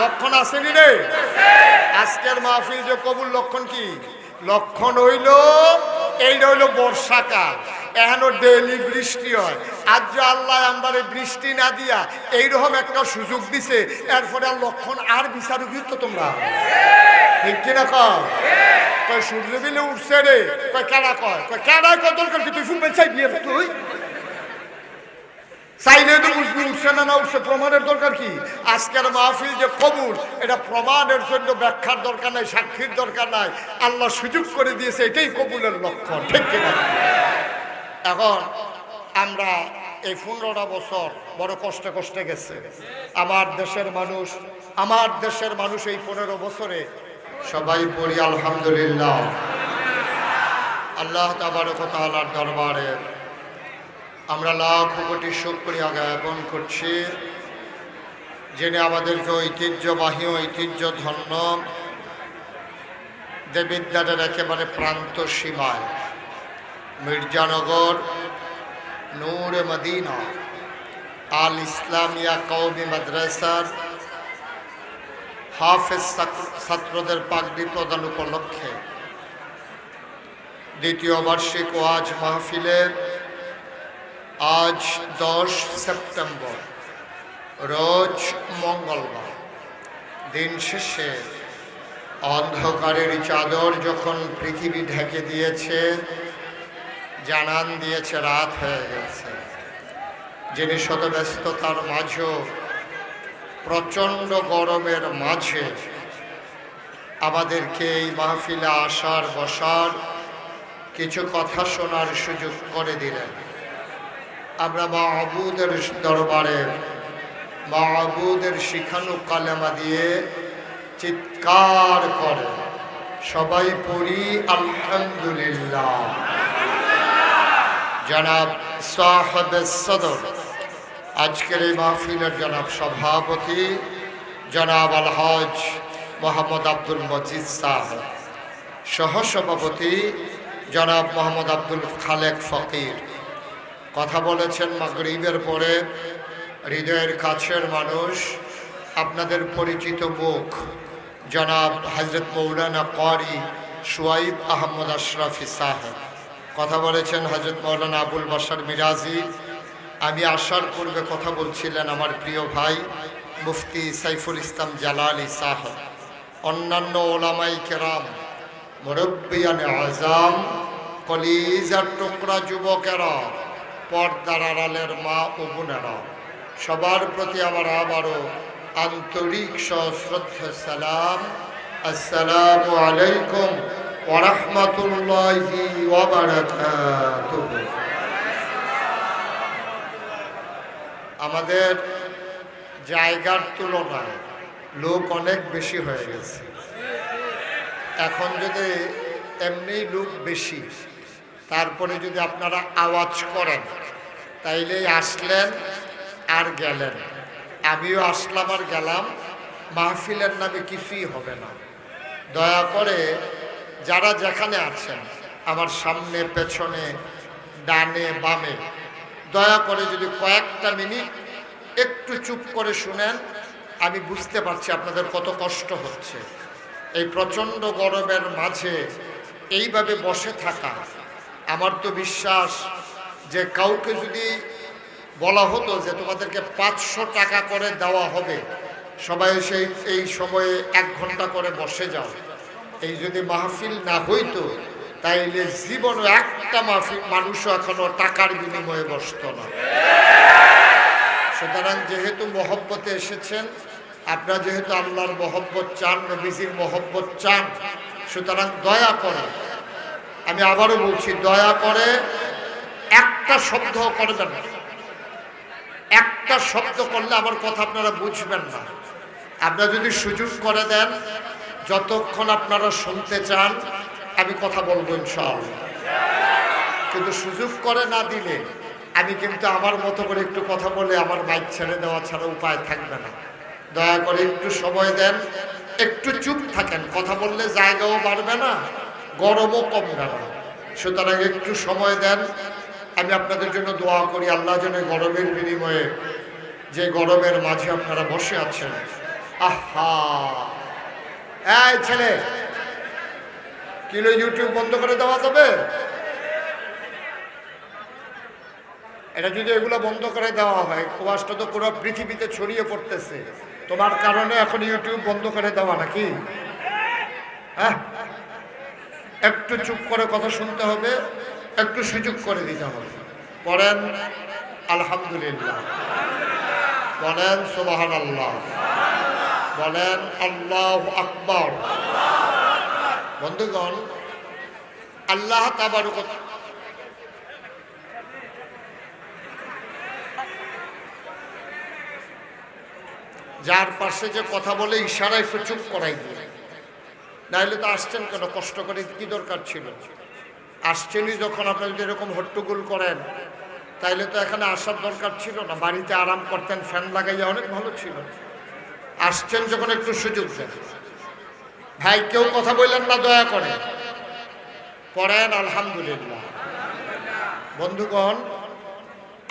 S1: লক্ষণ আসেনি রে? আজকের মাহফিল যে কবুল লক্ষণ কি? লক্ষণ হইল এইটা হইল বর্ষাকাল, এখনো ডেইলি বৃষ্টি হয়। আজ যে আল্লাহ আমাদের বৃষ্টি না দিয়া এইরকম একটা সুযোগ দিছে, এরপরে আর লক্ষণ আর বিচার তো তোমরা। ঠিক কিনা কয় সূর্য বিলে উঠছে রে, কয় কেডা কয়, কয় কেডা কয় দরকার কি? তুই ফুটবল চাই বিয়ে তুই চাইলে তো বুঝবি উঠছে না না উঠছে, প্রমাণের দরকার কি? আজকের মাহফিল যে কবুল, এটা প্রমাণের জন্য ব্যাখ্যার দরকার নাই, সাক্ষীর দরকার নাই, আল্লাহ সুযোগ করে দিয়েছে, এটাই কবুলের লক্ষণ। ঠিক কিনা? এখন আমরা এই 15টা বছর বড় কষ্টে কষ্টে গেছে। আমার দেশের মানুষ এই 15 বছরে সবাই পড়ি আলহামদুলিল্লাহ। আল্লাহ তাবারক ওয়া তাআলার দরবারে আমরা লাখ কোটি শুকরিয়া জ্ঞাপন করছি, যিনি আমাদেরকে ঐতিহ্যবাহী ঐতিহ্যধন্য দেবিদ্বারের একেবারে প্রান্ত সীমায় মির্জানগর নূরে মদিনা আল ইসলামিয়া কওমি মাদ্রাসার হাফেজ ছাত্রদের পাগড়ি প্রদান উপলক্ষে দ্বিতীয় বার্ষিক ওয়াজ মাহফিলের আজ 10 সেপ্টেম্বর রোজ মঙ্গলবার দিন শেষে অন্ধকারের চাদর যখন পৃথিবী ঢেকে দিয়েছে, জানান দিয়েছে রাত হয়ে গেছে, যিনি শত ব্যস্ততার মাঝেও প্রচণ্ড গরমের মাঝে আমাদেরকে এই মাহফিলে আসার বসার কিছু কথা শোনার সুযোগ করে দিলেন। আমরা মাহবুদের দরবারে মাহবুদের শিখানো কালেমা দিয়ে চিৎকার করে সবাই পড়ি আলহামদুলিল্লাহ। জনাব সাহেবে সদর, আজকের এই মাহফিলের জনাব সভাপতি জনাব আলহাজ মোহাম্মদ আব্দুল মজিদ সাহেব, সহসভাপতি জনাব মোহাম্মদ আব্দুল খালেক ফকির কথা বলেছেন মাগরিবের পরে। হৃদয়ের কাছের মানুষ, আপনাদের পরিচিত মুখ জনাব হযরত মৌলানা ক্বারি শুয়াইব আহমদ আশরাফি সাহেব কথা বলেছেন। হযরত মৌলানা আবুল বাশার মিরাজি আমি আসার পূর্বে কথা বলছিলেন আমার প্রিয় ভাই মুফতি সাইফুল ইসলাম জালালি সাহেব, অন্যান্য ওলামাই কেরাম, মুরব্বিয়ানে আযম, কলিজার টুকরা যুবকেরা, পর্দার আড়ালের মা ও বোনেরা, সবার প্রতি আমার আবারও আন্তরিক সশ্রদ্ধা সালাম। আসসালামু আলাইকুম ওয়া রাহমাতুল্লাহি ওয়া বারাকাতুহু। আমাদের জায়গার তুলনায় লোক অনেক বেশি হয়ে গেছে। এখন যদি এমনি লোক বেশি, তারপরে যদি আপনারা আওয়াজ করেন তাইলেই আসলেন আর গেলেন, আমিও আসলাম আর গেলাম, মাহফিলের নামে কিছুই হবে না। দয়া করে যারা যেখানে আছেন আমার সামনে পেছনে ডানে বামে, দয়া করে যদি কয়েকটা মিনিট একটু চুপ করে শুনেন, আমি বুঝতে পারছি আপনাদের কত কষ্ট হচ্ছে। এই প্রচণ্ড গরমের মাঝে এইভাবে বসে থাকা, আমার তো বিশ্বাস যে কাউকে যদি বলা হতো যে তোমাদেরকে 500 টাকা করে দেওয়া হবে, সবাই সেই এই সময়ে 1 ঘন্টা করে বসে যাও, এই যদি মাহফিল না হইতো তাইলে জীবনে একটা মাহফিল মানুষও এখনো টাকার বিনিময়ে বসত না। সুতরাং যেহেতু মহব্বতে এসেছেন, আপনারা যেহেতু আল্লাহর মহব্বত চান, নবীজির মহব্বত চান, সুতরাং দয়া করে, আমি আবারও বলছি, দয়া করে একটা শব্দ করবেন না। একটা শব্দ করলে আমার কথা আপনারা বুঝবেন না। আপনারা যদি সুযোগ করে দেন, যতক্ষণ আপনারা শুনতে চান আমি কথা বলবো ইনশাআল্লাহ, কিন্তু সুযোগ করে না দিলে আমি কিন্তু আমার মতো করে একটু কথা বলে আমার মাইক ছেড়ে দেওয়া ছাড়া উপায় থাকবে না। দয়া করে একটু সময় দেন, একটু চুপ থাকেন, কথা বললে জায়গাও বাড়বে না, গরমও কমবে না। সুতরাং একটু সময় দেন, আমি আপনাদের জন্য দোয়া করি আল্লাহ যেন গরমের বিনিময়ে, যে গরমের মাঝে আপনারা বসে আছেন, আহা এই ছেলে কিলো ইউটিউব বন্ধ করে দেওয়া যাবে? এটা যদি এগুলো বন্ধ করে দেওয়া হয়, ওয়াজটা তো পুরো পৃথিবীতে ছড়িয়ে পড়তেছে, তোমার কারণে এখন ইউটিউব বন্ধ করে দেওয়া নাকি? হ্যাঁ, একটু চুপ করে কথা শুনতে হবে, একটু সুযোগ করে দিতে হবে। পড়েন আলহামদুলিল্লাহ, বলেন সুবহানাল্লাহ, বলেন আল্লাহু আকবার। বন্ধুগণ, আল্লাহ তাবারক যার পাশে যে কথা বলে ইশারায় একটু চুপ করাই দিয়ে, নাহলে তো আসছেন কেন, কষ্ট করে কি দরকার ছিল? আসছেনই যখন, আপনারা যদি এরকম হট্টগোল করেন তাইলে তো এখানে আসার দরকার ছিল না, বাড়িতে আরাম করতেন, ফ্যান লাগাইয়া অনেক ভালো ছিল। আসছেন যখন একটু সুযোগ দেন। ভাই কেউ কথা বললেন না, দয়া করে পড়েন আলহামদুলিল্লাহ। বন্ধুগণ,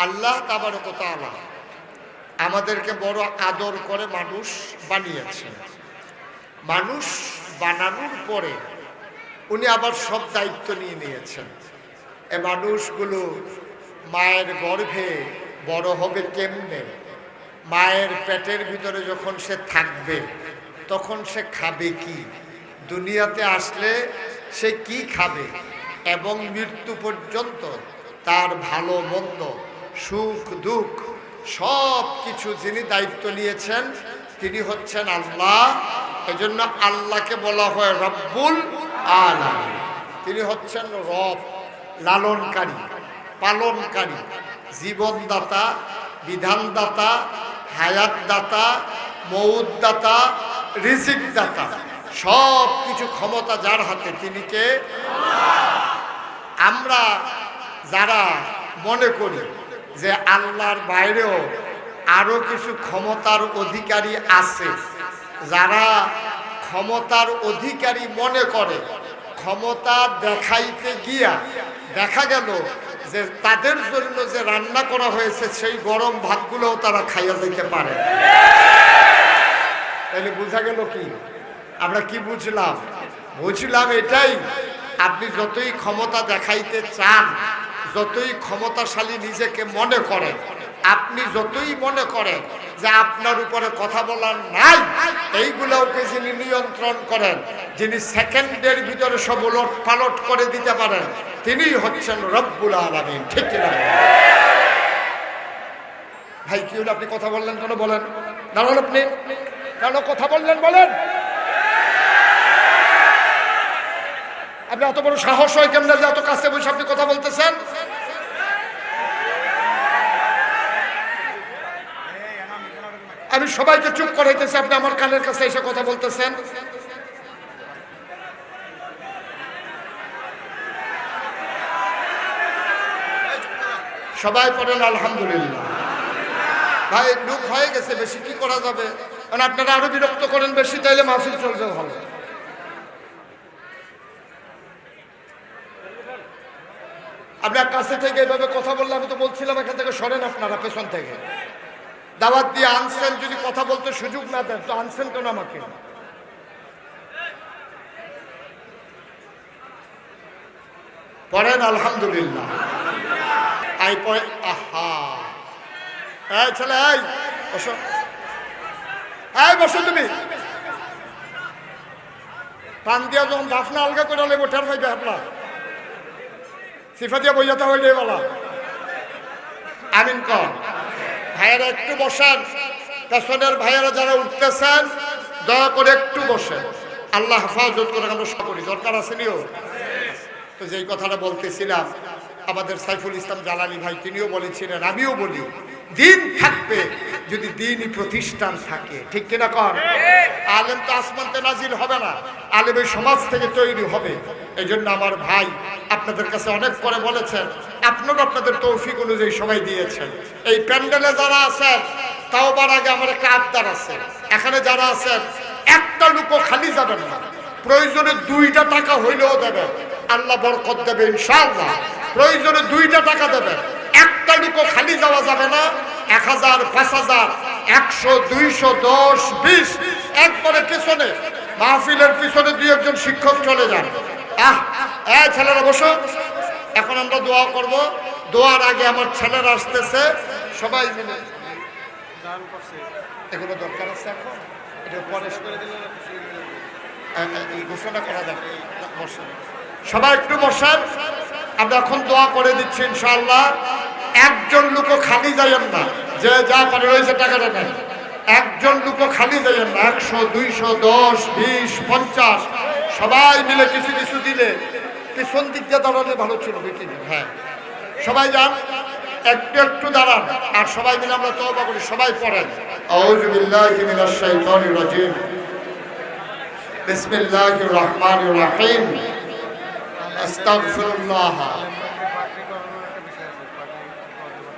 S1: আল্লাহ তাবারক ওয়া তাআলা আমাদেরকে বড় আদর করে মানুষ বানিয়েছেন। মানুষ বানানোর পরে উনি আবার সব দায়িত্ব নিয়ে নিয়েছেন। এ মানুষগুলো মায়ের গর্ভে বড় হবে কেমনে, মায়ের পেটের ভিতরে যখন সে থাকবে তখন সে খাবে কি, দুনিয়াতে আসলে সে কি খাবে, এবং মৃত্যু পর্যন্ত তার ভালো মন্দ, সুখ দুঃখ সব কিছু যিনি দায়িত্ব নিয়েছেন তিনি হচ্ছেন আল্লাহ। এজন্য আল্লাহকে বলা হয় রব্বুল আলামিন। তিনি হচ্ছেন রব, লালনকারী, পালনকারী, জীবনদাতা, বিধানদাতা, হায়াতদাতা, মউতদাতা, রিজিকদাতা, সব কিছু ক্ষমতা যার হাতে, তিনি কে? আমরা যারা মনে করি যে আল্লাহর বাইরেও আরো কিছু ক্ষমতার অধিকারী আছে, যারা ক্ষমতার অধিকারী মনে করে, ক্ষমতা দেখাইতে গিয়া দেখা গেল যে তাদের জন্য যে রান্না করা হয়েছে সেই গরম ভাতগুলোও তারা খাইয়া যেতে পারে। তাহলে বোঝা গেল কি? আমরা কি বুঝলাম? বুঝলাম এটাই, আপনি যতই ক্ষমতা দেখাইতে চান, যতই ক্ষমতাশালী নিজেকে মনে করেন, আপনি যতই মনে করেন যে আপনার উপরে কথা বলার নাই, এইগুলোকে যিনি নিয়ন্ত্রণ করেন, যিনি সেকেন্ডের ভিতরে সব উলট পালট করে দিতে পারেন, তিনিই হচ্ছেন রব্বুল আলামিন। ঠিক কিনা ভাই? কি হলো, আপনি কথা বললেন কেন? বলেন দাঁড়ান, আপনি কেন কথা বললেন বলেন? আপনি এত বড় সাহস হয় কেমন যে এত কাছে বসে আপনি কথা বলতেছেন? আমি সবাইকে চুপ করাইতেছি, আপনি আমার কানের কাছে এসে কথা বলতেছেন। সবাই পড়েন আলহামদুলিল্লাহ। ভাই লোক হয়ে গেছে, বেশি কি করা যাবে? কারণ আপনারা আরো বিরক্ত করেন বেশি, তাইলে মাহফিল চলবে ভালো। আপনার কাছে থেকে এইভাবে কথা বললে, আমি তো বলছিলাম এখান থেকে সরেন, আপনারা পেছন থেকে দাওয়াত দিয়ে আনছেন, যদি কথা বলতে সুযোগ না দেন তো আনছেন কেন আমাকে? পড়েন আলহামদুলিল্লাহ। আই পড়ে, আহা, এই ছেলে, এই বসো, এই বসো, তুমি টান দিয়া যখন দাফনা আলগা করে নেবো ঠের পাইবে আপনার সিফা দিয়া বইয়াতে হইলে বলা আমিন কর। ভাইয়েরা একটু বসেন, পেছনের ভাইয়েরা যারা উঠতেছেন দয়া করে একটু বসেন, আল্লাহ হেফাজত করে আমরা সকলেই। দরকার আছে নিও তো। যেই কথাটা বলতেছিলাম, আমাদের সাইফুল ইসলাম জালালি ভাই তিনিও বলেছিলেন, আমিও বলি, দিন থাকবে যদি দিনই প্রতিষ্ঠান থাকে। ঠিক কিনা কর? আলেম তো আসমানতে নাজিল হবে না, আলেমের সমাজ থেকে তৈরি হবে। এই জন্য আমার ভাই আপনাদের কাছে অনেক করে বলেছেন, আপনারা আপনাদের তৌফিক অনুযায়ী সবাই দিয়েছেন। এই প্যান্ডেলে যারা আছেন, তাওবার আগে আমার একটা আবদার আছে, এখানে যারা আছেন একটা লুকো খালি যাবেন না, প্রয়োজনে 2টা টাকা হইলেও দেবেন, আল্লাহ বরকত দেবে ইনশাআল্লাহ। প্রয়োজনে 2টা টাকা দেবেন, একটা লুকো খালি যাওয়া যাবে না। 1000, 5000, 100, 200, 10, 20 একবারে পেছনে, মাহফিলের পিছনে 2-1 জন শিক্ষক চলে যান। ছেলেরা বসো, এখন আমরা দোয়া করব। দোয়ার আগে আমার ছেলেরা আসতেছে, সবাই মিলে এগুলো দরকার আছে। এখন এটা পরে ঘোষণা করা যাবে। সবাই একটু বসেন, আমরা এখন দোয়া করে দিচ্ছি ইনশাআল্লাহ। একজন লোকও খালি যাইয়েন না, যে যা পারে রয়েছে টাকাটা নেন। একজন লোকও খালি যাইয়েন না। 100, 200, 10, 20, 50 সবাই মিলে কিছু কিছু দিলে পিছন দিক দিয়ে দাঁড়ালে ভালো ছিল। হ্যাঁ, সবাই যান। একটু একটু দাঁড়ান আর সবাই মিলে আমরা তওবা করি। সবাই পড়েন আউযু বিল্লাহি মিনাশ শাইতানির রাজিম বিসমিল্লাহির রহমানির রহিম আস্তাগফিরুল্লাহ।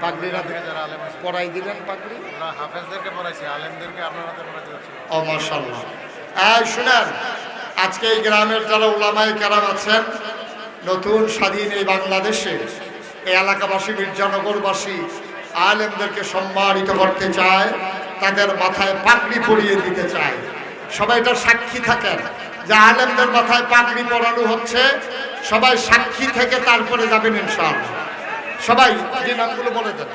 S1: পাগড়িরা যারা আলেম পড়াই দিলেন, পাগড়ি হাফেজদেরকে পড়াইছি, আলেমদেরকে আপনারা পড়াইতে যাচ্ছেন। ও মাশাআল্লাহ। শুনেন, আজকে এই গ্রামের যারা উলামায়ে কেরাম আছেন, নতুন স্বাধীন এই বাংলাদেশে এই এলাকাবাসী, মির্জানগরবাসী আলেমদেরকে সম্মানিত করতে চায়, তাদের মাথায় পাগড়ি পরিয়ে দিতে চায়। সবাই এটার সাক্ষী থাকেন যে আলেমদের মাথায় পাগড়ি পরানো হচ্ছে। সবাই সাক্ষী থেকে তারপরে যাবেন ইনশাআল্লাহ। সবাই যে নামগুলো বলে দেন,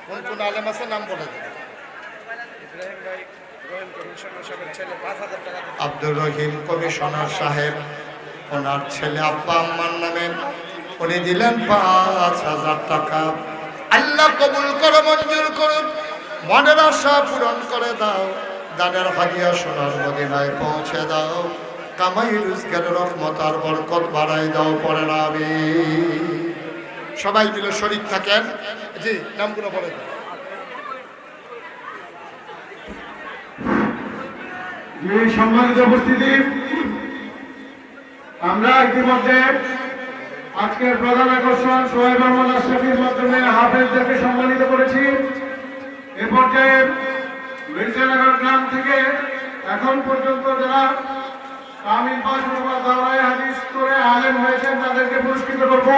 S1: কোন কোন আলেম আছে নাম বলে দেন। আব্দুর রহিম কমিশনার সাহেব, ওনার ছেলে আব্বা আম্মার নামে উনি দিলেন ৫,০০০ টাকা। আল্লাহ কবুল করো, মঞ্জুর করুন, মনের আশা পূরণ করে দাও, দানের হাদিয়া সোনার মদিনায় পৌঁছে দাও, কামাই রোজগারের রহমত আর বরকত বাড়াই দাও, পড়ে না আমি। সবাই মিলে শরীক থাকেন। জি, নামগুলো বলে দেন।
S2: সম্মানিত উপস্থিতি, আমরা ইতিমধ্যে আজকের প্রধান আকর্ষণ সোহেব আহমদ আশরাফির মাধ্যমে হাফেজদেরকে সম্মানিত করেছি। এ পর্যায়ে মির্জানগর গ্রাম থেকে এখন পর্যন্ত যারা কামিল পাস অথবা দাওরায়ে হাদিস করে আলেম হয়েছেন তাদেরকে পুরস্কৃত করব।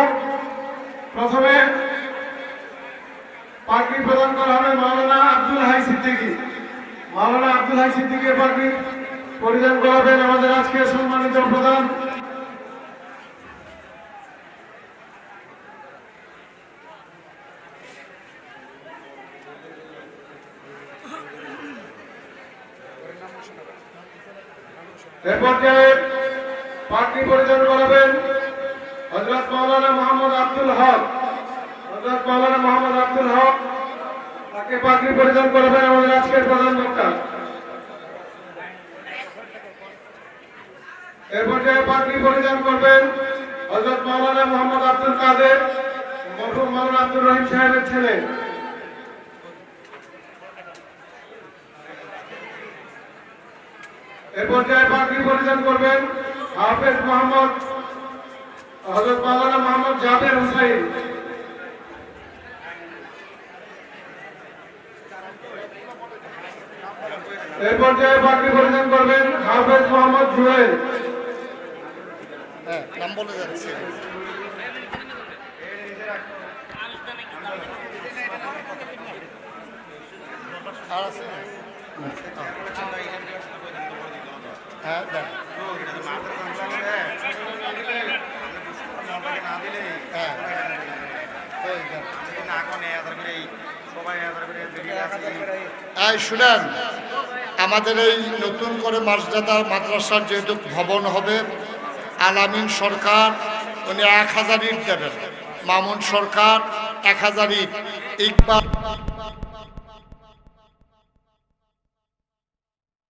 S2: প্রথমে পাগড়ি প্রদান করা হবে মাওলানা আব্দুল হাই সিদ্দিকী। মাওলানা আব্দুল হাই সিদ্দিকীর পাগড়ি পরিধান করাবেন আমাদের আজকের সম্মানিত প্রধান। এ পর্যায়ে পাগড়ি পরিধান করাবেন হযরত মাওলানা মোহাম্মদ আব্দুল হক। হযরত মাওলানা মোহাম্মদ আব্দুল হক, তাকে পাগড়ি পরিধান করাবেন আমাদের আজকের প্রধান বক্তা। এর পর্যায়ে পাগড়ি পরিধান করবেন হযরত মাওলানা মোহাম্মদ আব্দুল কাদের, মরহুম মাওলানা আব্দুর রহিম সাহেবের ছেলে। এর পর্যায়ে পাগড়ি পরিধান করবেন হাফেজ মোহাম্মদ হযরত মাওলানা মোহাম্মদ জাবের হুসাইন। এর পর্যায়ে পাগড়ি পরিধান করবেন হাফেজ মোহাম্মদ জুয়েল।
S1: নাম বলে যাচ্ছে। হ্যাঁ, শুনেন, আমাদের এই নতুন করে মাসজাদার মাদ্রাসার যেহেতু ভবন হবে, আলামিন সরকার উনি ১,০০০ ইট দেবেন, মামুন সরকার ১,০০০ ইট, ইকবাল